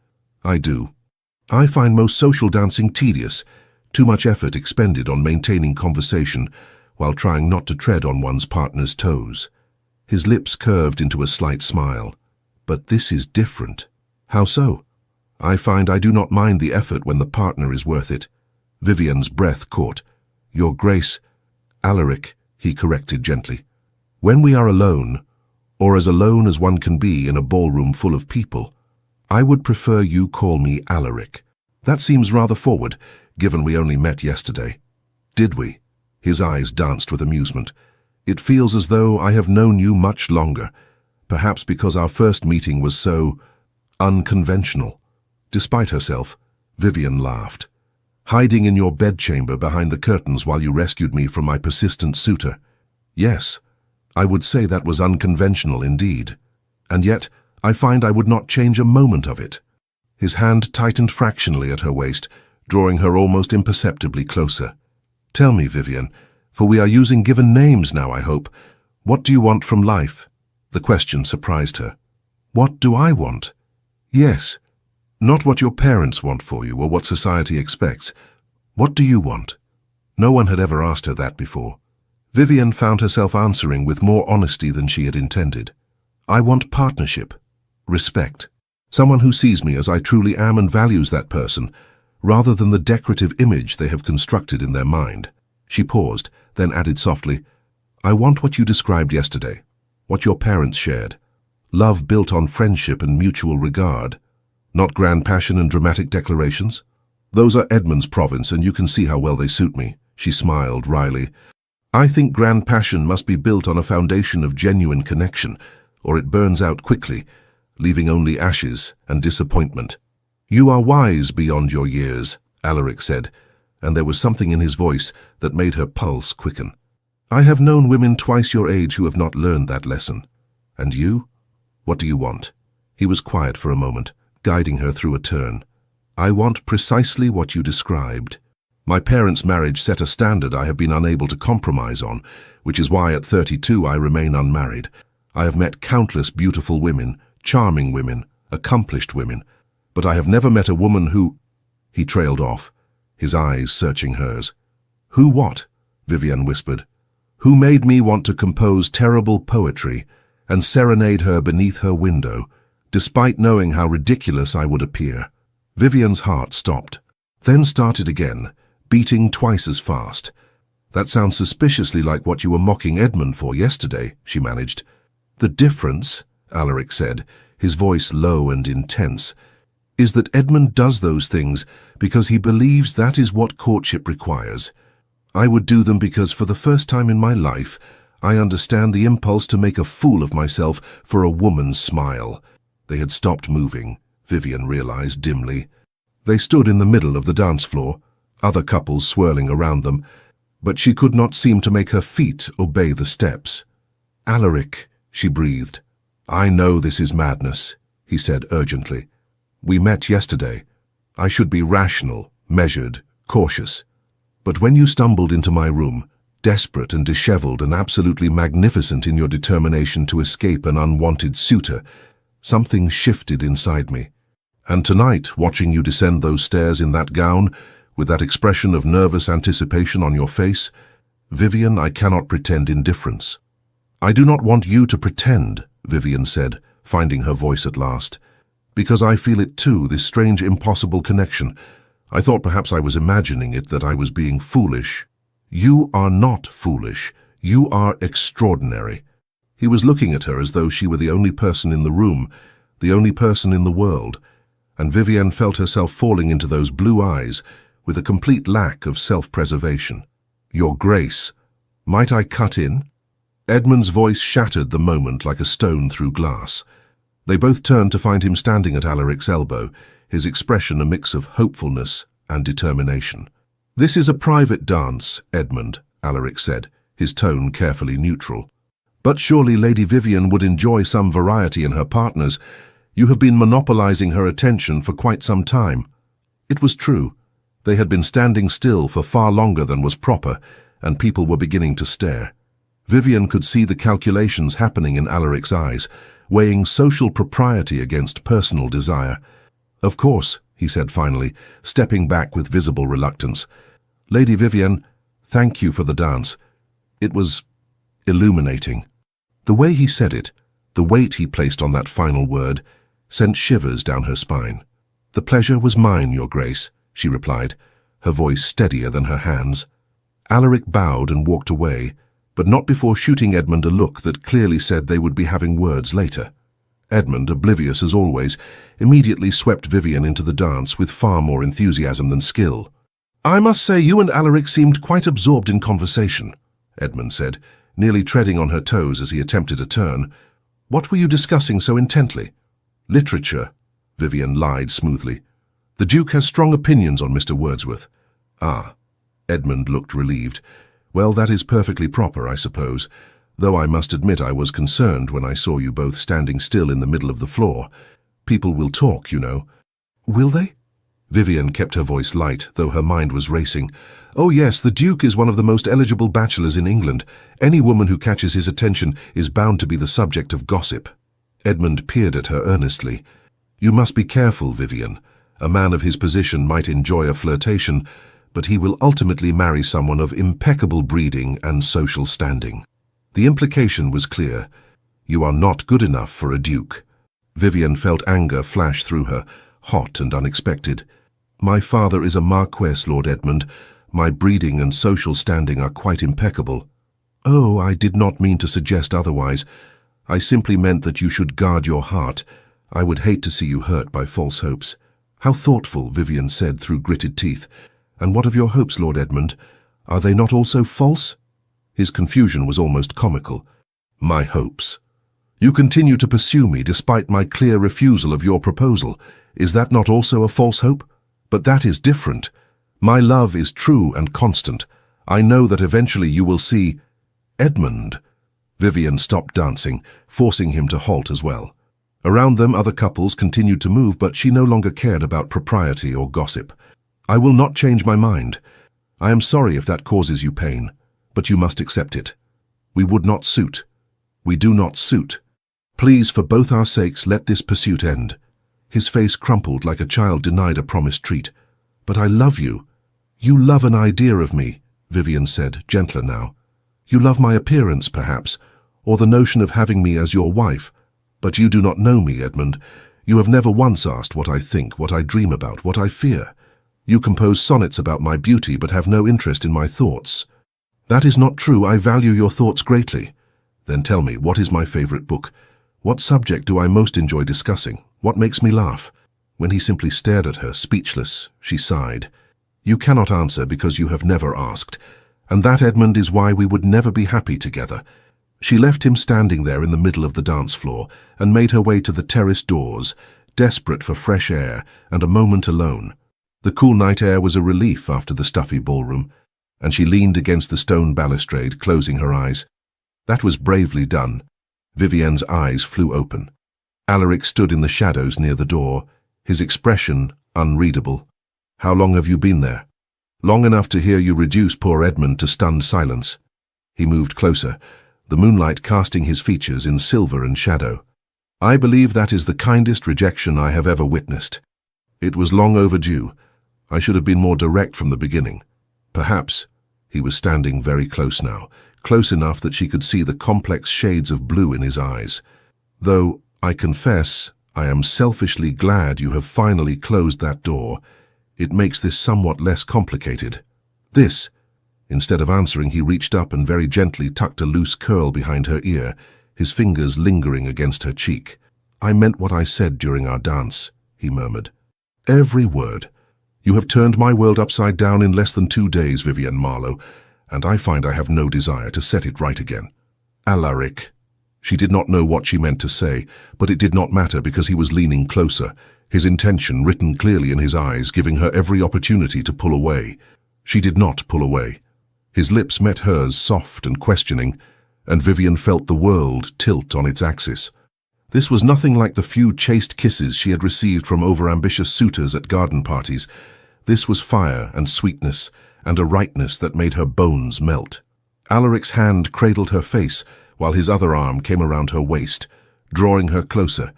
"I do. I find most social dancing tedious, too much effort expended on maintaining conversation while trying not to tread on one's partner's toes." His lips curved into a slight smile. "But this is different." "How so?" "I find I do not mind the effort when the partner is worth it." Vivienne's breath caught. "Your Grace." "Alaric," he corrected gently. "When we are alone, or as alone as one can be in a ballroom full of people, I would prefer you call me Alaric. That seems rather forward, given we only met yesterday." "Did we?" His eyes danced with amusement. "It feels as though I have known you much longer, perhaps because our first meeting was so unconventional." Despite herself, Vivienne laughed. "Hiding in your bedchamber behind the curtains while you rescued me from my persistent suitor. Yes, I would say that was unconventional indeed. And yet, I find I would not change a moment of it." His hand tightened fractionally at her waist, drawing her almost imperceptibly closer. "Tell me, Vivienne, for we are using given names now, I hope, what do you want from life?" The question surprised her. "What do I want?" "Yes. Not what your parents want for you or what society expects. What do you want?" No one had ever asked her that before. Vivienne found herself answering with more honesty than she had intended. "I want partnership, respect, someone who sees me as I truly am and values that person, rather than the decorative image they have constructed in their mind." She paused, then added softly, "I want what you described yesterday, what your parents shared. Love built on friendship and mutual regard. Not grand passion and dramatic declarations. Those are Edmund's province, and you can see how well they suit me." She smiled wryly. "I think grand passion must be built on a foundation of genuine connection, or it burns out quickly, leaving only ashes and disappointment." "You are wise beyond your years," Alaric said, and there was something in his voice that made her pulse quicken. "I have known women twice your age who have not learned that lesson. And you? What do you want?" He was quiet for a moment, guiding her through a turn. "I want precisely what you described. My parents' marriage set a standard I have been unable to compromise on, which is why at 32 I remain unmarried. I have met countless beautiful women, charming women, accomplished women, but I have never met a woman who—" He trailed off, his eyes searching hers. "Who what?" Vivienne whispered. "Who made me want to compose terrible poetry and serenade her beneath her window, despite knowing how ridiculous I would appear." Vivienne's heart stopped, then started again, beating twice as fast. "That sounds suspiciously like what you were mocking Edmund for yesterday," she managed. "The difference," Alaric said, his voice low and intense, "is that Edmund does those things because he believes that is what courtship requires. I would do them because for the first time in my life, I understand the impulse to make a fool of myself for a woman's smile. They had stopped moving, Vivienne realized dimly. They stood in the middle of the dance floor, other couples swirling around them, but she could not seem to make her feet obey the steps. "Alaric," she breathed. "I know this is madness," he said urgently. "We met yesterday. I should be rational, measured, cautious. But when you stumbled into my room, desperate and disheveled and absolutely magnificent in your determination to escape an unwanted suitor, something shifted inside me. And tonight, watching you descend those stairs in that gown, with that expression of nervous anticipation on your face, Vivienne, I cannot pretend indifference." "I do not want you to pretend," Vivienne said, finding her voice at last, "because I feel it too, this strange, impossible connection. I thought perhaps I was imagining it, that I was being foolish." "You are not foolish. You are extraordinary." He was looking at her as though she were the only person in the room, the only person in the world, and Vivienne felt herself falling into those blue eyes with a complete lack of self-preservation. "Your Grace, might I cut in?" Edmund's voice shattered the moment like a stone through glass. They both turned to find him standing at Alaric's elbow, his expression a mix of hopefulness and determination. "This is a private dance, Edmund," Alaric said, his tone carefully neutral. "But surely Lady Vivienne would enjoy some variety in her partners. You have been monopolizing her attention for quite some time." It was true. They had been standing still for far longer than was proper, and people were beginning to stare. Vivienne could see the calculations happening in Alaric's eyes, weighing social propriety against personal desire. "Of course," he said finally, stepping back with visible reluctance. "Lady Vivienne, thank you for the dance. It was illuminating." The way he said it, the weight he placed on that final word, sent shivers down her spine. "The pleasure was mine, Your Grace," she replied, her voice steadier than her hands. Alaric bowed and walked away, but not before shooting Edmund a look that clearly said they would be having words later. Edmund, oblivious as always, immediately swept Vivienne into the dance with far more enthusiasm than skill. "I must say you and Alaric seemed quite absorbed in conversation," Edmund said, nearly treading on her toes as he attempted a turn. "What were you discussing so intently?" "Literature," Vivienne lied smoothly. "The Duke has strong opinions on Mr. Wordsworth." "Ah." Edmund looked relieved. "Well, that is perfectly proper, I suppose, though I must admit I was concerned when I saw you both standing still in the middle of the floor. People will talk, you know." "Will they?" Vivienne kept her voice light, though her mind was racing. "Oh yes, the Duke is one of the most eligible bachelors in England. Any woman who catches his attention is bound to be the subject of gossip." Edmund peered at her earnestly. "You must be careful, Vivienne. A man of his position might enjoy a flirtation, but he will ultimately marry someone of impeccable breeding and social standing." The implication was clear. You are not good enough for a duke. Vivienne felt anger flash through her, hot and unexpected. "My father is a marquess, Lord Edmund. My breeding and social standing are quite impeccable." "Oh, I did not mean to suggest otherwise. I simply meant that you should guard your heart. I would hate to see you hurt by false hopes." "How thoughtful," Vivienne said through gritted teeth. "And what of your hopes, Lord Edmund? Are they not also false?" His confusion was almost comical. "My hopes? You continue to pursue me despite my clear refusal of your proposal. Is that not also a false hope? But that is different. My love is true and constant. I know that eventually you will see—" "Edmund!" Vivienne stopped dancing, forcing him to halt as well. Around them other couples continued to move, but she no longer cared about propriety or gossip. "I will not change my mind. I am sorry if that causes you pain, but you must accept it. We would not suit. We do not suit. Please, for both our sakes, let this pursuit end." His face crumpled like a child denied a promised treat. "But I love you." "You love an idea of me," Vivienne said, gentler now. "You love my appearance, perhaps, or the notion of having me as your wife. But you do not know me, Edmund. You have never once asked what I think, what I dream about, what I fear. You compose sonnets about my beauty, but have no interest in my thoughts." "That is not true. I value your thoughts greatly." "Then tell me, what is my favorite book? What subject do I most enjoy discussing? What makes me laugh?" When he simply stared at her, speechless, she sighed. "You cannot answer because you have never asked. And that, Edmund, is why we would never be happy together. She left him standing there in the middle of the dance floor and made her way to the terrace doors, desperate for fresh air and a moment alone. The cool night air was a relief after the stuffy ballroom, and she leaned against the stone balustrade, closing her eyes. That was bravely done. Vivienne's eyes flew open. Alaric stood in the shadows near the door, his expression unreadable. "How long have you been there?" "Long enough to hear you reduce poor Edmund to stunned silence." He moved closer, the moonlight casting his features in silver and shadow. "I believe that is the kindest rejection I have ever witnessed. It was long overdue. I should have been more direct from the beginning. Perhaps." He was standing very close now, close enough that she could see the complex shades of blue in his eyes. "Though, I confess, I am selfishly glad you have finally closed that door. It makes this somewhat less complicated." "This." Instead of answering, he reached up and very gently tucked a loose curl behind her ear, his fingers lingering against her cheek. "I meant what I said during our dance," he murmured. "Every word. You have turned my world upside down in less than 2 days, Vivienne Marlowe, and I find I have no desire to set it right again." "Alaric." She did not know what she meant to say, but it did not matter because he was leaning closer, his intention written clearly in his eyes, giving her every opportunity to pull away. She did not pull away. His lips met hers, soft and questioning, and Vivienne felt the world tilt on its axis. This was nothing like the few chaste kisses she had received from overambitious suitors at garden parties. This was fire and sweetness, and a rightness that made her bones melt. Alaric's hand cradled her face, while his other arm came around her waist, drawing her closer,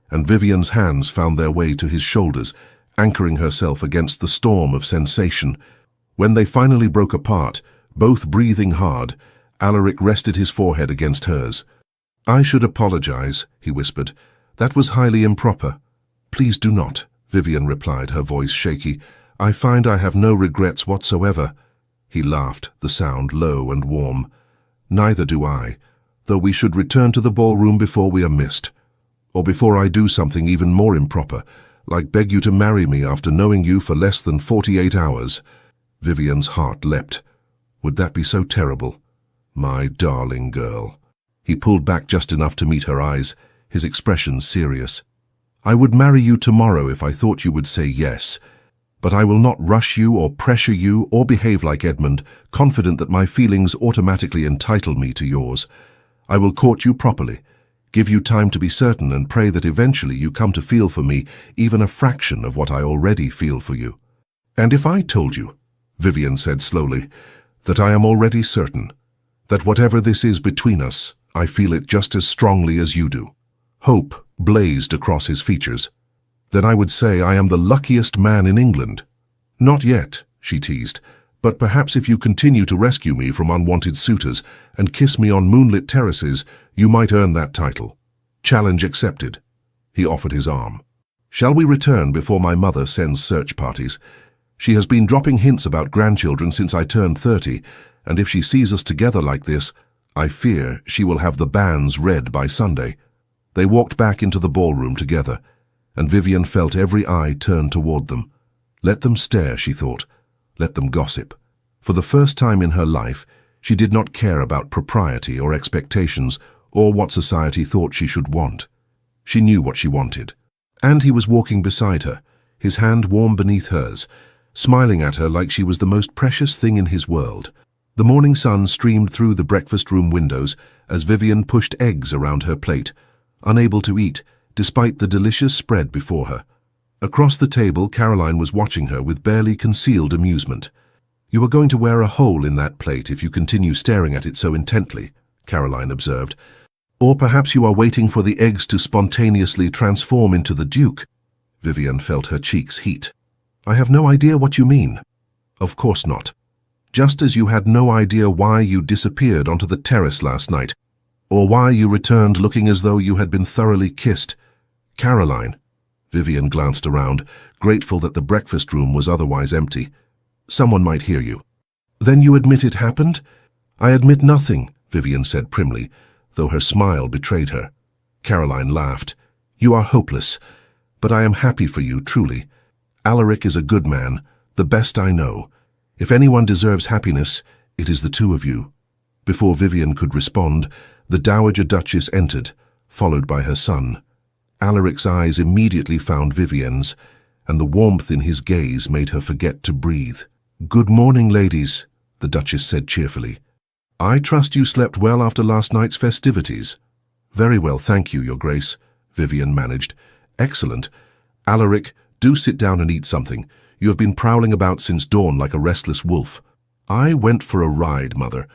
and Vivienne's hands found their way to his shoulders, anchoring herself against the storm of sensation. When they finally broke apart, both breathing hard, Alaric rested his forehead against hers. "I should apologize," he whispered. "That was highly improper." "Please do not," Vivienne replied, her voice shaky. "I find I have no regrets whatsoever." He laughed, the sound low and warm. "Neither do I, though we should return to the ballroom before we are missed. Or before I do something even more improper, like beg you to marry me after knowing you for less than 48 hours. Vivienne's heart leapt. Would that be so terrible? My darling girl. He pulled back just enough to meet her eyes, his expression serious. "I would marry you tomorrow if I thought you would say yes. But I will not rush you or pressure you or behave like Edmund, confident that my feelings automatically entitle me to yours. I will court you properly, give you time to be certain, and pray that eventually you come to feel for me even a fraction of what I already feel for you." "And if I told you," Vivienne said slowly, "that I am already certain, that whatever this is between us, I feel it just as strongly as you do." Hope blazed across his features. "Then I would say I am the luckiest man in England." "Not yet," she teased, "but perhaps if you continue to rescue me from unwanted suitors and kiss me on moonlit terraces, you might earn that title. Challenge accepted." He offered his arm. "Shall we return before my mother sends search parties? She has been dropping hints about grandchildren since I turned 30, and if she sees us together like this, I fear she will have the bans read by Sunday." They walked back into the ballroom together, and Vivienne felt every eye turn toward them. Let them stare, she thought. Let them gossip. For the first time in her life, she did not care about propriety or expectations or what society thought she should want. She knew what she wanted. And he was walking beside her, his hand warm beneath hers, smiling at her like she was the most precious thing in his world. The morning sun streamed through the breakfast room windows as Vivienne pushed eggs around her plate, unable to eat, despite the delicious spread before her. Across the table, Caroline was watching her with barely concealed amusement. "You are going to wear a hole in that plate if you continue staring at it so intently," Caroline observed. "Or perhaps you are waiting for the eggs to spontaneously transform into the Duke." Vivienne felt her cheeks heat. "I have no idea what you mean." "Of course not. Just as you had no idea why you disappeared onto the terrace last night, or why you returned looking as though you had been thoroughly kissed. Caroline." Vivienne glanced around, grateful that the breakfast room was otherwise empty. "Someone might hear you." "Then you admit it happened?" "I admit nothing," Vivienne said primly, though her smile betrayed her. Caroline laughed. "You are hopeless, but I am happy for you, truly. Alaric is a good man, the best I know. If anyone deserves happiness, it is the two of you." Before Vivienne could respond, the Dowager Duchess entered, followed by her son. Alaric's eyes immediately found Vivienne's, and the warmth in his gaze made her forget to breathe. "Good morning, ladies," the Duchess said cheerfully. "I trust you slept well after last night's festivities." "Very well, thank you, Your Grace," Vivienne managed. "Excellent. Alaric, do sit down and eat something. You have been prowling about since dawn like a restless wolf." "I went for a ride, Mother.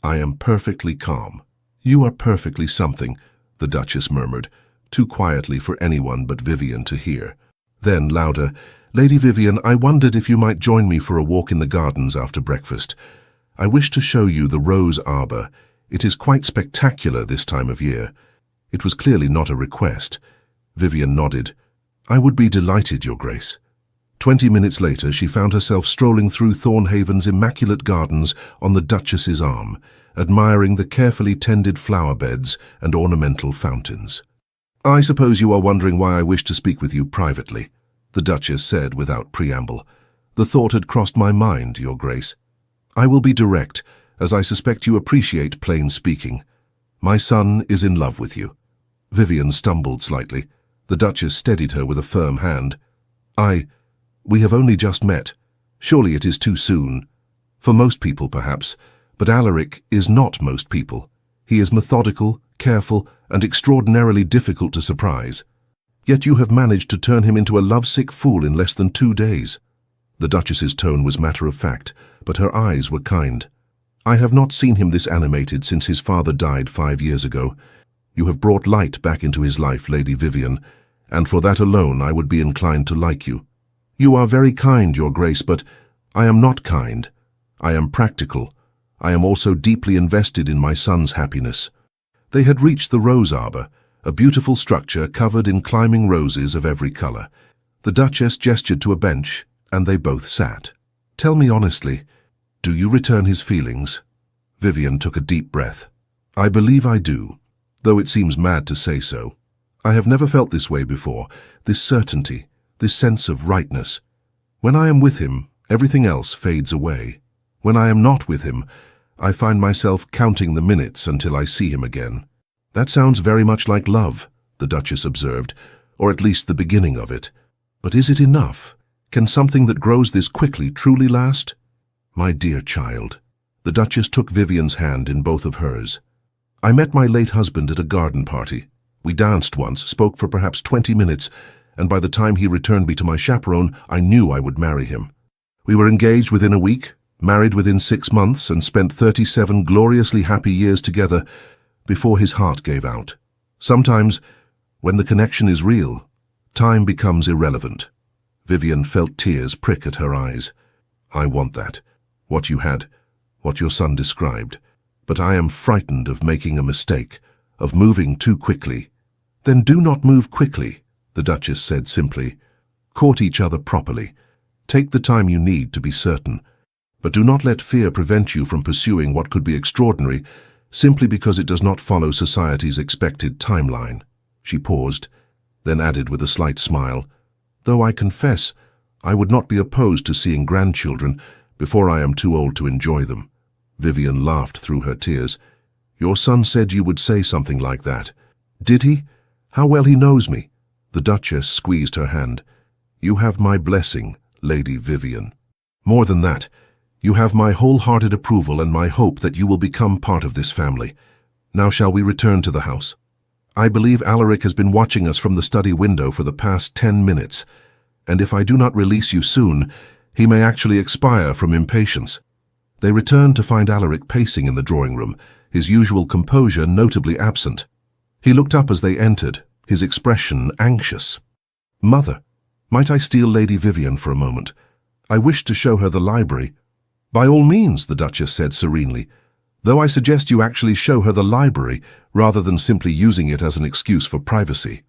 I am perfectly calm." "You are perfectly something," the Duchess murmured, too quietly for anyone but Vivienne to hear. Then, louder, "Lady Vivienne, I wondered if you might join me for a walk in the gardens after breakfast. I wish to show you the rose arbor. It is quite spectacular this time of year." It was clearly not a request. Vivienne nodded. "I would be delighted, Your Grace." 20 minutes later, she found herself strolling through Thornhaven's immaculate gardens on the Duchess's arm, admiring the carefully tended flower beds and ornamental fountains. "I suppose you are wondering why I wish to speak with you privately," the Duchess said without preamble. "The thought had crossed my mind, Your Grace. I will be direct, as I suspect you appreciate plain speaking. My son is in love with you." Vivienne stumbled slightly. The Duchess steadied her with a firm hand. We have only just met. Surely it is too soon. For most people, perhaps, but Alaric is not most people. He is methodical, careful, and extraordinarily difficult to surprise. Yet you have managed to turn him into a lovesick fool in less than 2 days." The Duchess's tone was matter-of-fact, but her eyes were kind. "I have not seen him this animated since his father died 5 years ago. You have brought light back into his life, Lady Vivienne, and for that alone I would be inclined to like you." "You are very kind, Your Grace, but I am not kind. I am practical. I am also deeply invested in my son's happiness." They had reached the rose arbor, a beautiful structure covered in climbing roses of every color. The Duchess gestured to a bench, and they both sat. "Tell me honestly, do you return his feelings?" Vivienne took a deep breath. "I believe I do, though it seems mad to say so. I have never felt this way before, this certainty, this sense of rightness. When I am with him, everything else fades away. When I am not with him, I find myself counting the minutes until I see him again." "That sounds very much like love," the Duchess observed, "or at least the beginning of it. But is it enough? Can something that grows this quickly truly last?" "My dear child." The Duchess took Vivienne's hand in both of hers. "I met my late husband at a garden party. We danced once, spoke for perhaps 20 minutes, and by the time he returned me to my chaperone, I knew I would marry him. We were engaged within a week, married within 6 months, and spent 37 gloriously happy years together before his heart gave out. Sometimes, when the connection is real, time becomes irrelevant." Vivienne felt tears prick at her eyes. "I want that, what you had, what your son described. But I am frightened of making a mistake, of moving too quickly." "Then do not move quickly," the Duchess said simply. "Court each other properly. Take the time you need to be certain. But do not let fear prevent you from pursuing what could be extraordinary simply because it does not follow society's expected timeline." She paused, then added with a slight smile, "Though I confess, I would not be opposed to seeing grandchildren before I am too old to enjoy them." Vivienne laughed through her tears. "Your son said you would say something like that." "Did he? How well he knows me." The Duchess squeezed her hand. "You have my blessing, Lady Vivienne. More than that, you have my wholehearted approval and my hope that you will become part of this family. Now shall we return to the house? I believe Alaric has been watching us from the study window for the past 10 minutes, and if I do not release you soon, he may actually expire from impatience." They returned to find Alaric pacing in the drawing room, his usual composure notably absent. He looked up as they entered, his expression anxious. "Mother, might I steal Lady Vivienne for a moment? I wish to show her the library." "By all means," the Duchess said serenely, "though I suggest you actually show her the library rather than simply using it as an excuse for privacy."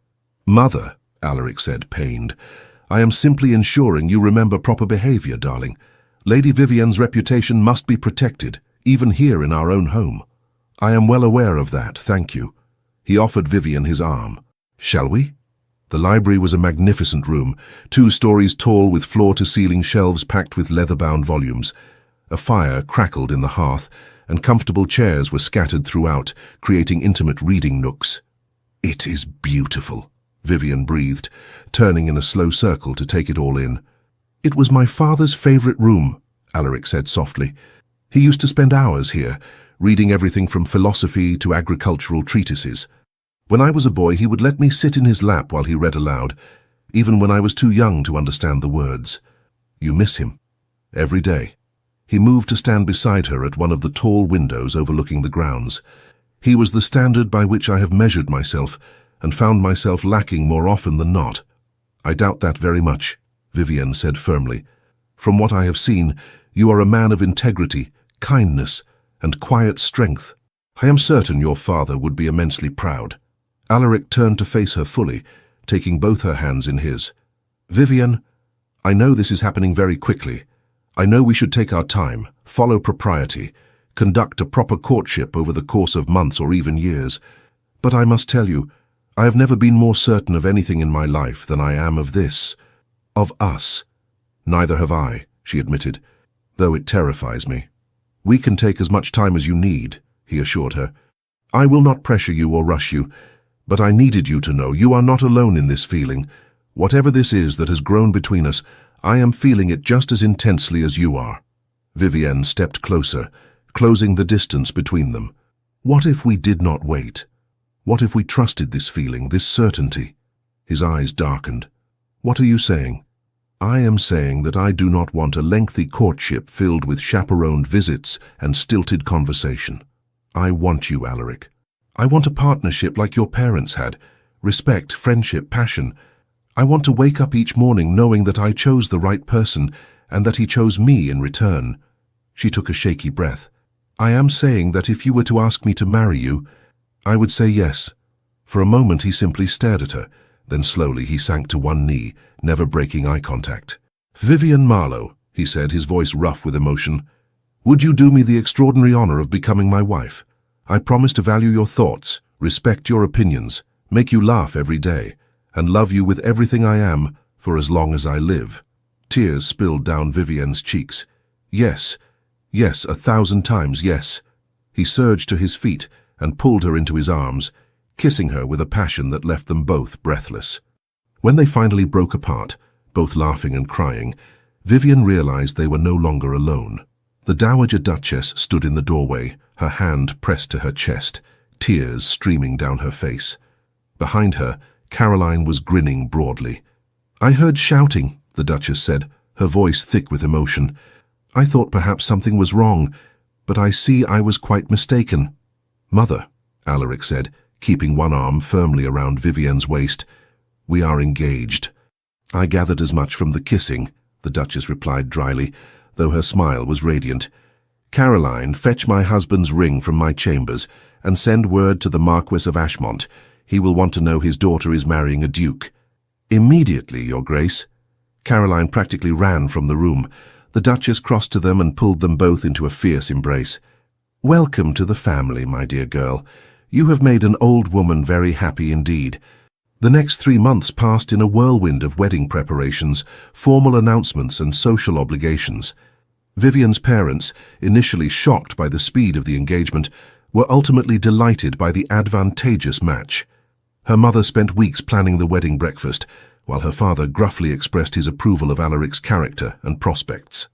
"Mother," Alaric said, pained, "I am simply ensuring you remember proper behavior, darling. Lady Vivienne's reputation must be protected, even here in our own home." "I am well aware of that, thank you." He offered Vivienne his arm. "Shall we?" The library was a magnificent room, 2 stories tall with floor-to-ceiling shelves packed with leather-bound volumes. A fire crackled in the hearth, and comfortable chairs were scattered throughout, creating intimate reading nooks. "It is beautiful," Vivienne breathed, turning in a slow circle to take it all in. "It was my father's favorite room," Alaric said softly. "He used to spend hours here, reading everything from philosophy to agricultural treatises. When I was a boy, he would let me sit in his lap while he read aloud, even when I was too young to understand the words." "You miss him?" "Every day." He moved to stand beside her at one of the tall windows overlooking the grounds. "He was the standard by which I have measured myself, and found myself lacking more often than not." "I doubt that very much," Vivienne said firmly. "From what I have seen, you are a man of integrity, kindness, and quiet strength. I am certain your father would be immensely proud." Alaric turned to face her fully, taking both her hands in his. "Vivienne, I know this is happening very quickly. I know we should take our time, follow propriety, conduct a proper courtship over the course of months or even years. But I must tell you, I have never been more certain of anything in my life than I am of this, of us." "Neither have I," she admitted, "though it terrifies me." "We can take as much time as you need," he assured her. "I will not pressure you or rush you, but I needed you to know you are not alone in this feeling. Whatever this is that has grown between us, I am feeling it just as intensely as you are." Vivienne stepped closer, closing the distance between them. "What if we did not wait? What if we trusted this feeling, this certainty?" His eyes darkened. "What are you saying?" "I am saying that I do not want a lengthy courtship filled with chaperoned visits and stilted conversation. I want you, Alaric. I want a partnership like your parents had, respect, friendship, passion. I want to wake up each morning knowing that I chose the right person and that he chose me in return." She took a shaky breath. "I am saying that if you were to ask me to marry you, I would say yes." For a moment he simply stared at her, then slowly he sank to one knee, never breaking eye contact. "Vivienne Marlowe," he said, his voice rough with emotion, "would you do me the extraordinary honor of becoming my wife? I promise to value your thoughts, respect your opinions, make you laugh every day, and love you with everything I am for as long as I live." Tears spilled down Vivienne's cheeks. "Yes, yes, 1,000 times yes." He surged to his feet and pulled her into his arms, kissing her with a passion that left them both breathless. When they finally broke apart, both laughing and crying, Vivienne realized they were no longer alone. The Dowager Duchess stood in the doorway, her hand pressed to her chest, tears streaming down her face. Behind her, Caroline was grinning broadly. "I heard shouting," the Duchess said, her voice thick with emotion. "I thought perhaps something was wrong, but I see I was quite mistaken." "Mother," Alaric said, keeping one arm firmly around Vivienne's waist, "we are engaged." "I gathered as much from the kissing," the Duchess replied dryly, though her smile was radiant. "Caroline, fetch my husband's ring from my chambers and send word to the Marquis of Ashmont. He will want to know his daughter is marrying a duke." "Immediately, Your Grace." Caroline practically ran from the room. The Duchess crossed to them and pulled them both into a fierce embrace. "Welcome to the family, my dear girl. You have made an old woman very happy indeed." The next 3 months passed in a whirlwind of wedding preparations, formal announcements and social obligations. Vivienne's parents, initially shocked by the speed of the engagement, were ultimately delighted by the advantageous match. Her mother spent weeks planning the wedding breakfast, while her father gruffly expressed his approval of Alaric's character and prospects.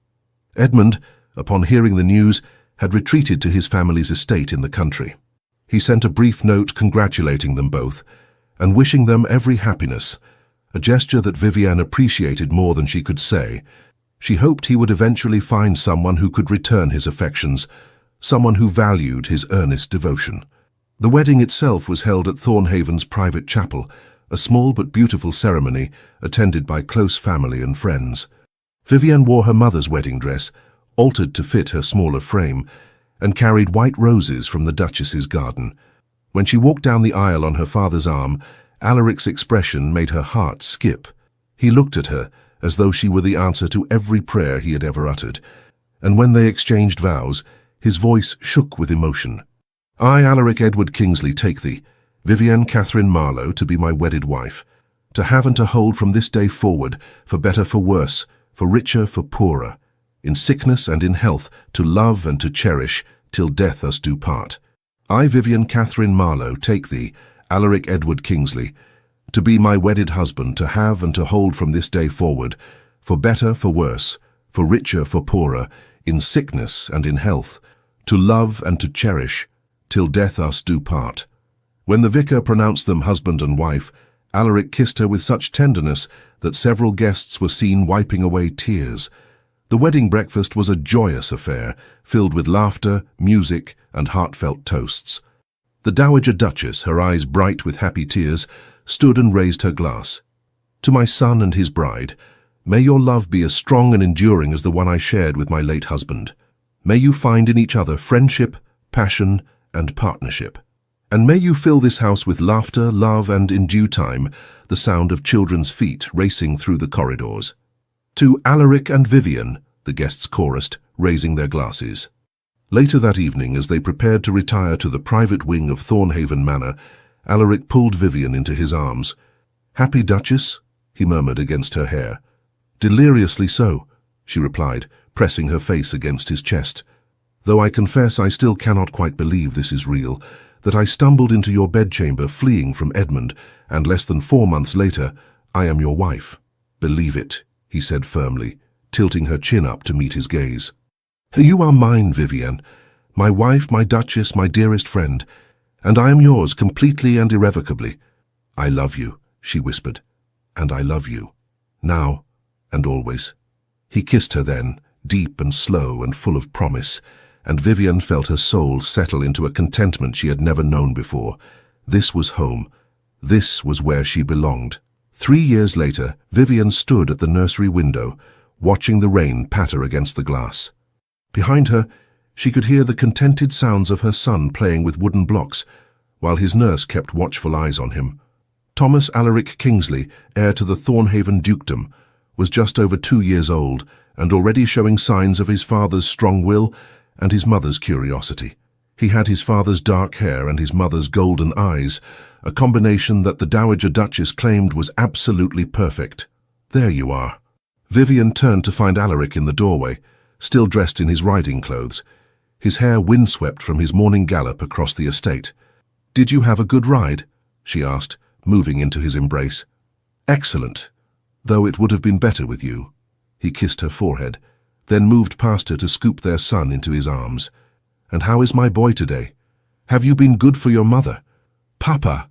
Edmund, upon hearing the news, had retreated to his family's estate in the country. He sent a brief note congratulating them both and wishing them every happiness, a gesture that Vivienne appreciated more than she could say. She hoped he would eventually find someone who could return his affections, someone who valued his earnest devotion. The wedding itself was held at Thornhaven's private chapel, a small but beautiful ceremony attended by close family and friends. Vivienne wore her mother's wedding dress, altered to fit her smaller frame, and carried white roses from the Duchess's garden. When she walked down the aisle on her father's arm, Alaric's expression made her heart skip. He looked at her as though she were the answer to every prayer he had ever uttered, and when they exchanged vows, his voice shook with emotion. "I, Alaric Edward Kingsley, take thee, Vivienne Catherine Marlowe, to be my wedded wife, to have and to hold from this day forward, for better, for worse, for richer, for poorer, in sickness and in health, to love and to cherish, till death us do part. I, Vivienne Catherine Marlowe, take thee, Alaric Edward Kingsley, to be my wedded husband, to have and to hold from this day forward, for better, for worse, for richer, for poorer, in sickness and in health, to love and to cherish, till death us do part. When the vicar pronounced them husband and wife, Alaric kissed her with such tenderness that several guests were seen wiping away tears. The wedding breakfast was a joyous affair, filled with laughter, music, and heartfelt toasts. The Dowager Duchess, her eyes bright with happy tears, stood and raised her glass. To my son and his bride, may your love be as strong and enduring as the one I shared with my late husband. May you find in each other friendship, passion, and partnership. And may you fill this house with laughter, love, and, in due time, the sound of children's feet racing through the corridors. To Alaric and Vivienne, the guests chorused, raising their glasses. Later that evening, as they prepared to retire to the private wing of Thornhaven Manor, Alaric pulled Vivienne into his arms. "Happy, Duchess?" he murmured against her hair. "Deliriously so," she replied, pressing her face against his chest. "Though I confess I still cannot quite believe this is real, that I stumbled into your bedchamber fleeing from Edmund, and less than 4 months later, I am your wife. Believe it," he said firmly, tilting her chin up to meet his gaze. "You are mine, Vivienne, my wife, my Duchess, my dearest friend, and I am yours completely and irrevocably. I love you," she whispered, "and I love you, now and always." He kissed her then, deep and slow and full of promise, and Vivienne felt her soul settle into a contentment she had never known before. This was home. This was where she belonged. 3 years later, Vivienne stood at the nursery window, watching the rain patter against the glass. Behind her, she could hear the contented sounds of her son playing with wooden blocks, while his nurse kept watchful eyes on him. Thomas Alaric Kingsley, heir to the Thornhaven dukedom, was just over 2 years old and already showing signs of his father's strong will and his mother's curiosity. He had his father's dark hair and his mother's golden eyes, a combination that the Dowager Duchess claimed was absolutely perfect. "There you are." Vivienne turned to find Alaric in the doorway, still dressed in his riding clothes, his hair windswept from his morning gallop across the estate. "Did you have a good ride?" she asked, moving into his embrace. "Excellent, though it would have been better with you." He kissed her forehead, then moved past her to scoop their son into his arms. "And how is my boy today? Have you been good for your mother?" "Papa,"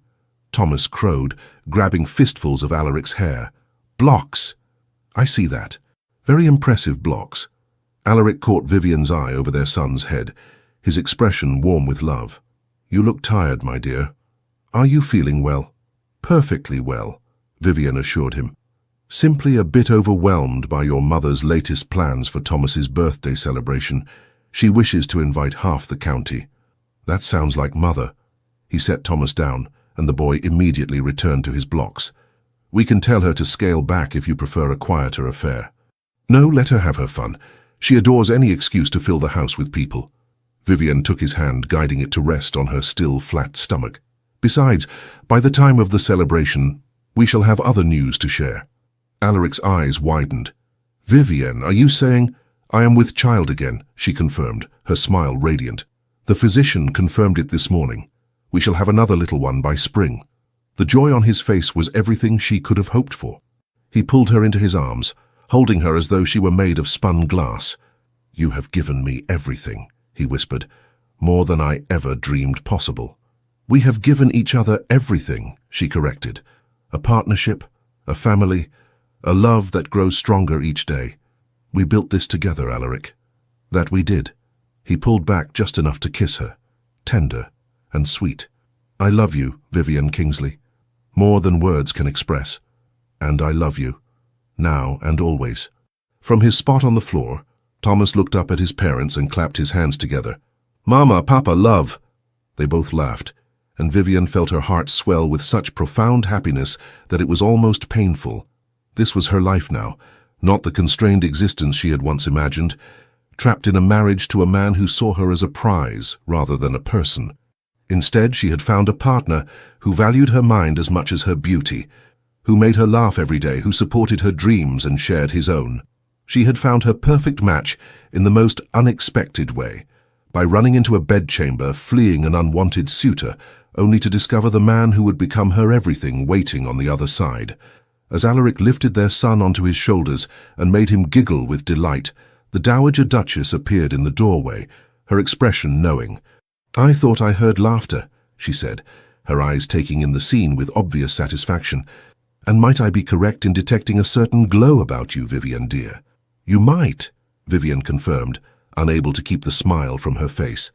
Thomas crowed, grabbing fistfuls of Alaric's hair. "Blocks." "I see that. Very impressive blocks." Alaric caught Vivienne's eye over their son's head, his expression warm with love. "You look tired, my dear. Are you feeling well?" "Perfectly well," Vivienne assured him. "Simply a bit overwhelmed by your mother's latest plans for Thomas's birthday celebration. She wishes to invite half the county." "That sounds like Mother." He set Thomas down, and the boy immediately returned to his blocks. "We can tell her to scale back if you prefer a quieter affair." "No, let her have her fun. She adores any excuse to fill the house with people." Vivienne took his hand, guiding it to rest on her still flat stomach. "Besides, by the time of the celebration, we shall have other news to share." Alaric's eyes widened. "Vivienne, are you saying—" "I am with child again," she confirmed, her smile radiant. "The physician confirmed it this morning. We shall have another little one by spring." The joy on his face was everything she could have hoped for. He pulled her into his arms, holding her as though she were made of spun glass. "You have given me everything," he whispered, "more than I ever dreamed possible." "We have given each other everything," she corrected. "A partnership, a family, a love that grows stronger each day. We built this together, Alaric." "That we did." He pulled back just enough to kiss her, tender and sweet. "I love you, Vivienne Kingsley, more than words can express. And I love you, now and always." From his spot on the floor, Thomas looked up at his parents and clapped his hands together. "Mama, Papa, love!" They both laughed, and Vivienne felt her heart swell with such profound happiness that it was almost painful. This was her life now, not the constrained existence she had once imagined, trapped in a marriage to a man who saw her as a prize rather than a person. Instead, she had found a partner who valued her mind as much as her beauty, who made her laugh every day, who supported her dreams and shared his own. She had found her perfect match in the most unexpected way, by running into a bedchamber, fleeing an unwanted suitor, only to discover the man who would become her everything waiting on the other side. As Alaric lifted their son onto his shoulders and made him giggle with delight, the Dowager Duchess appeared in the doorway, her expression knowing. "I thought I heard laughter," she said, her eyes taking in the scene with obvious satisfaction. "And might I be correct in detecting a certain glow about you, Vivienne dear?" "You might," Vivienne confirmed, unable to keep the smile from her face.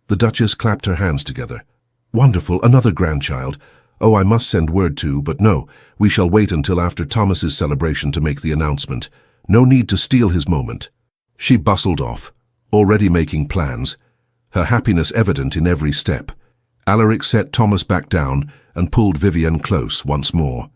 The Duchess clapped her hands together. "Wonderful, another grandchild. Oh, I must send word to, but no, we shall wait until after Thomas's celebration to make the announcement. No need to steal his moment." She bustled off, already making plans, her happiness evident in every step. Alaric set Thomas back down and pulled Vivienne close once more.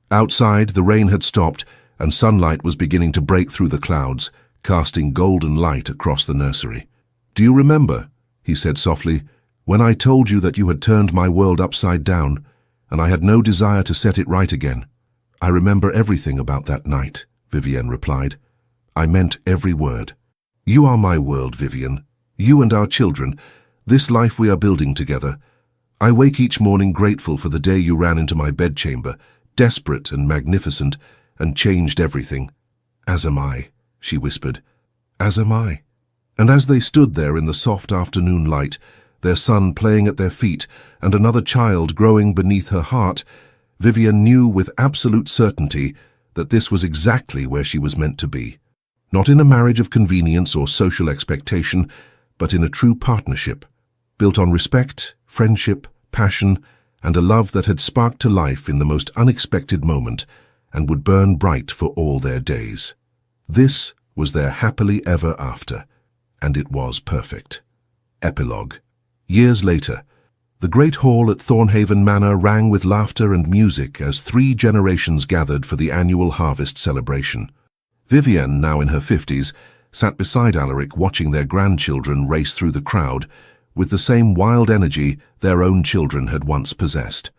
Outside, the rain had stopped, and sunlight was beginning to break through the clouds, casting golden light across the nursery. "Do you remember," he said softly, "when I told you that you had turned my world upside down, and I had no desire to set it right again?" "I remember everything about that night," Vivienne replied. "I meant every word. You are my world, Vivienne. You and our children, this life we are building together. I wake each morning grateful for the day you ran into my bedchamber, desperate and magnificent, and changed everything." "As am I," she whispered. "As am I." And as they stood there in the soft afternoon light, their son playing at their feet and another child growing beneath her heart, Vivienne knew with absolute certainty that this was exactly where she was meant to be. Not in a marriage of convenience or social expectation, but in a true partnership, built on respect, friendship, passion, and a love that had sparked to life in the most unexpected moment and would burn bright for all their days. This was their happily ever after, and it was perfect. Epilogue. Years later, the great hall at Thornhaven Manor rang with laughter and music as 3 generations gathered for the annual harvest celebration. Vivienne, now in her 50s, sat beside Alaric watching their grandchildren race through the crowd with the same wild energy their own children had once possessed.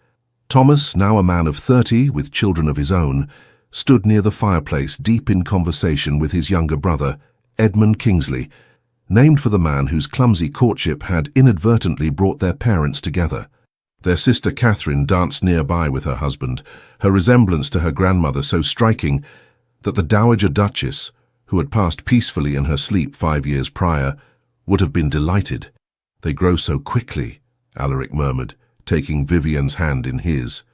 Thomas, now a man of 30 with children of his own, stood near the fireplace deep in conversation with his younger brother, Edmund Kingsley, named for the man whose clumsy courtship had inadvertently brought their parents together. Their sister Catherine danced nearby with her husband, her resemblance to her grandmother so striking that the Dowager Duchess, who had passed peacefully in her sleep 5 years prior, would have been delighted. "They grow so quickly," Alaric murmured, taking Vivienne's hand in his.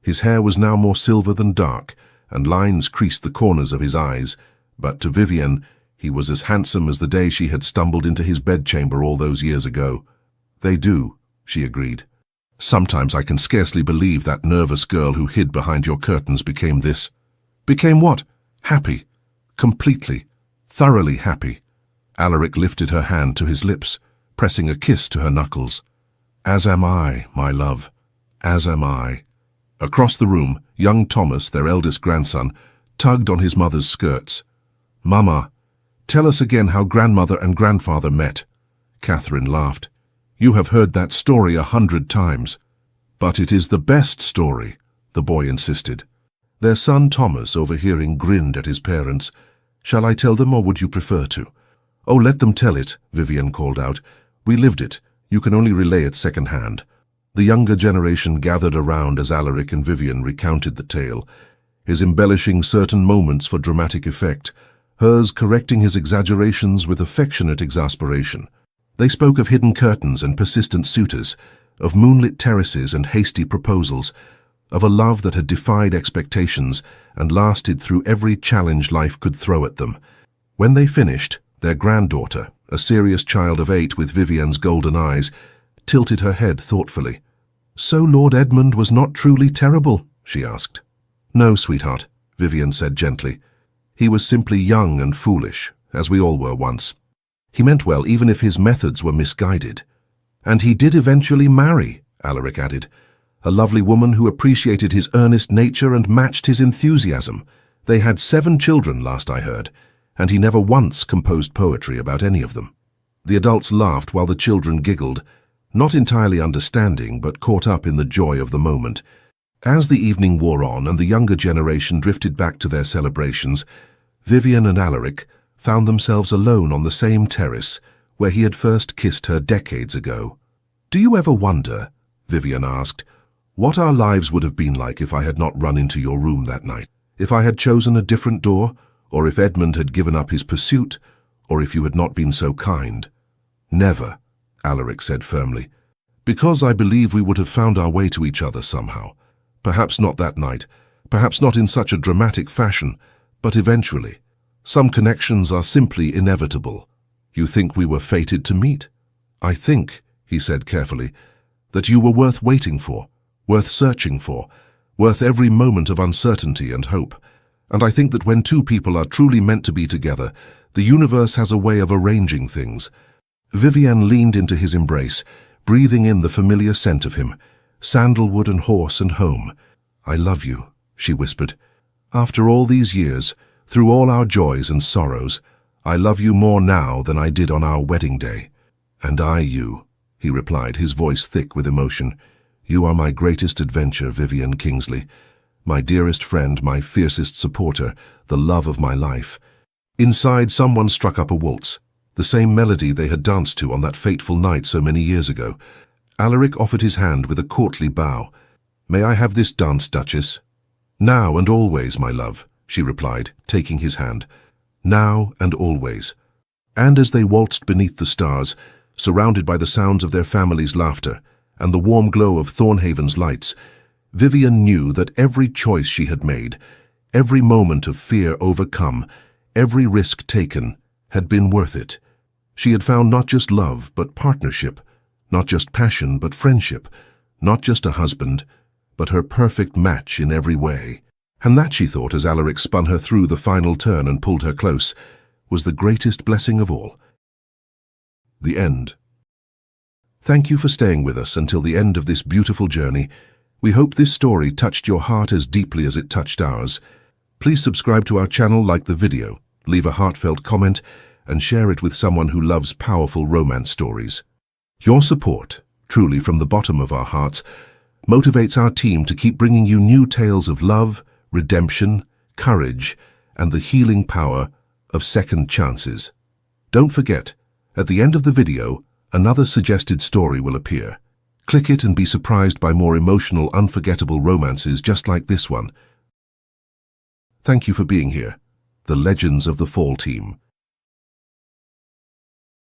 His hair was now more silver than dark, and lines creased the corners of his eyes, but to Vivienne he was as handsome as the day she had stumbled into his bedchamber all those years ago. "They do," she agreed. "Sometimes I can scarcely believe that nervous girl who hid behind your curtains became this." "Became what?" "Happy. Completely. Thoroughly happy." Alaric lifted her hand to his lips, pressing a kiss to her knuckles. "As am I, my love. As am I." Across the room, young Thomas, their eldest grandson, tugged on his mother's skirts. "Mama, tell us again how grandmother and grandfather met." Catherine laughed. "You have heard that story 100 times." "But it is the best story," the boy insisted. Their son Thomas, overhearing, grinned at his parents. "Shall I tell them, or would you prefer to?" "Oh, let them tell it," Vivienne called out. "We lived it. You can only relay it second-hand." The younger generation gathered around as Alaric and Vivienne recounted the tale, his embellishing certain moments for dramatic effect, hers correcting his exaggerations with affectionate exasperation. They spoke of hidden curtains and persistent suitors, of moonlit terraces and hasty proposals, of a love that had defied expectations and lasted through every challenge life could throw at them. When they finished, their granddaughter, a serious child of 8 with Vivienne's golden eyes, tilted her head thoughtfully. "So Lord Edmund was not truly terrible?" she asked. "No, sweetheart," Vivienne said gently. "He was simply young and foolish, as we all were once. He meant well, even if his methods were misguided." "And he did eventually marry," Alaric added. "A lovely woman who appreciated his earnest nature and matched his enthusiasm. They had 7 children, last I heard, and he never once composed poetry about any of them." The adults laughed while the children giggled, not entirely understanding but caught up in the joy of the moment. As the evening wore on and the younger generation drifted back to their celebrations, Vivienne and Alaric found themselves alone on the same terrace, where he had first kissed her decades ago. "Do you ever wonder," Vivienne asked, "what our lives would have been like if I had not run into your room that night? If I had chosen a different door, or if Edmund had given up his pursuit, or if you had not been so kind?" "Never," Alaric said firmly, "because I believe we would have found our way to each other somehow. Perhaps not that night, perhaps not in such a dramatic fashion, but eventually. Some connections are simply inevitable. You think we were fated to meet? I think," he said carefully, "that you were worth waiting for, worth searching for, worth every moment of uncertainty and hope. And I think that when two people are truly meant to be together, the universe has a way of arranging things." Vivienne leaned into his embrace, breathing in the familiar scent of him, sandalwood and horse and home. "I love you," she whispered. "After all these years, through all our joys and sorrows, I love you more now than I did on our wedding day." "And I you," he replied, his voice thick with emotion. "You are my greatest adventure, Vivienne Kingsley. My dearest friend, my fiercest supporter, the love of my life." Inside, someone struck up a waltz, the same melody they had danced to on that fateful night so many years ago. Alaric offered his hand with a courtly bow. "May I have this dance, Duchess?" "Now and always, my love," she replied, taking his hand. "Now and always." And as they waltzed beneath the stars, surrounded by the sounds of their family's laughter and the warm glow of Thornhaven's lights, Vivienne knew that every choice she had made, every moment of fear overcome, every risk taken, had been worth it. She had found not just love, but partnership, not just passion, but friendship, not just a husband, but her perfect match in every way. And that, she thought, as Alaric spun her through the final turn and pulled her close, was the greatest blessing of all. The end. Thank you for staying with us until the end of this beautiful journey. We hope this story touched your heart as deeply as it touched ours. Please subscribe to our channel, like the video, leave a heartfelt comment, and share it with someone who loves powerful romance stories. Your support, truly from the bottom of our hearts, motivates our team to keep bringing you new tales of love, redemption, courage, and the healing power of second chances. Don't forget, at the end of the video, another suggested story will appear. Click it and be surprised by more emotional, unforgettable romances just like this one. Thank you for being here, the Legends of the Fall team.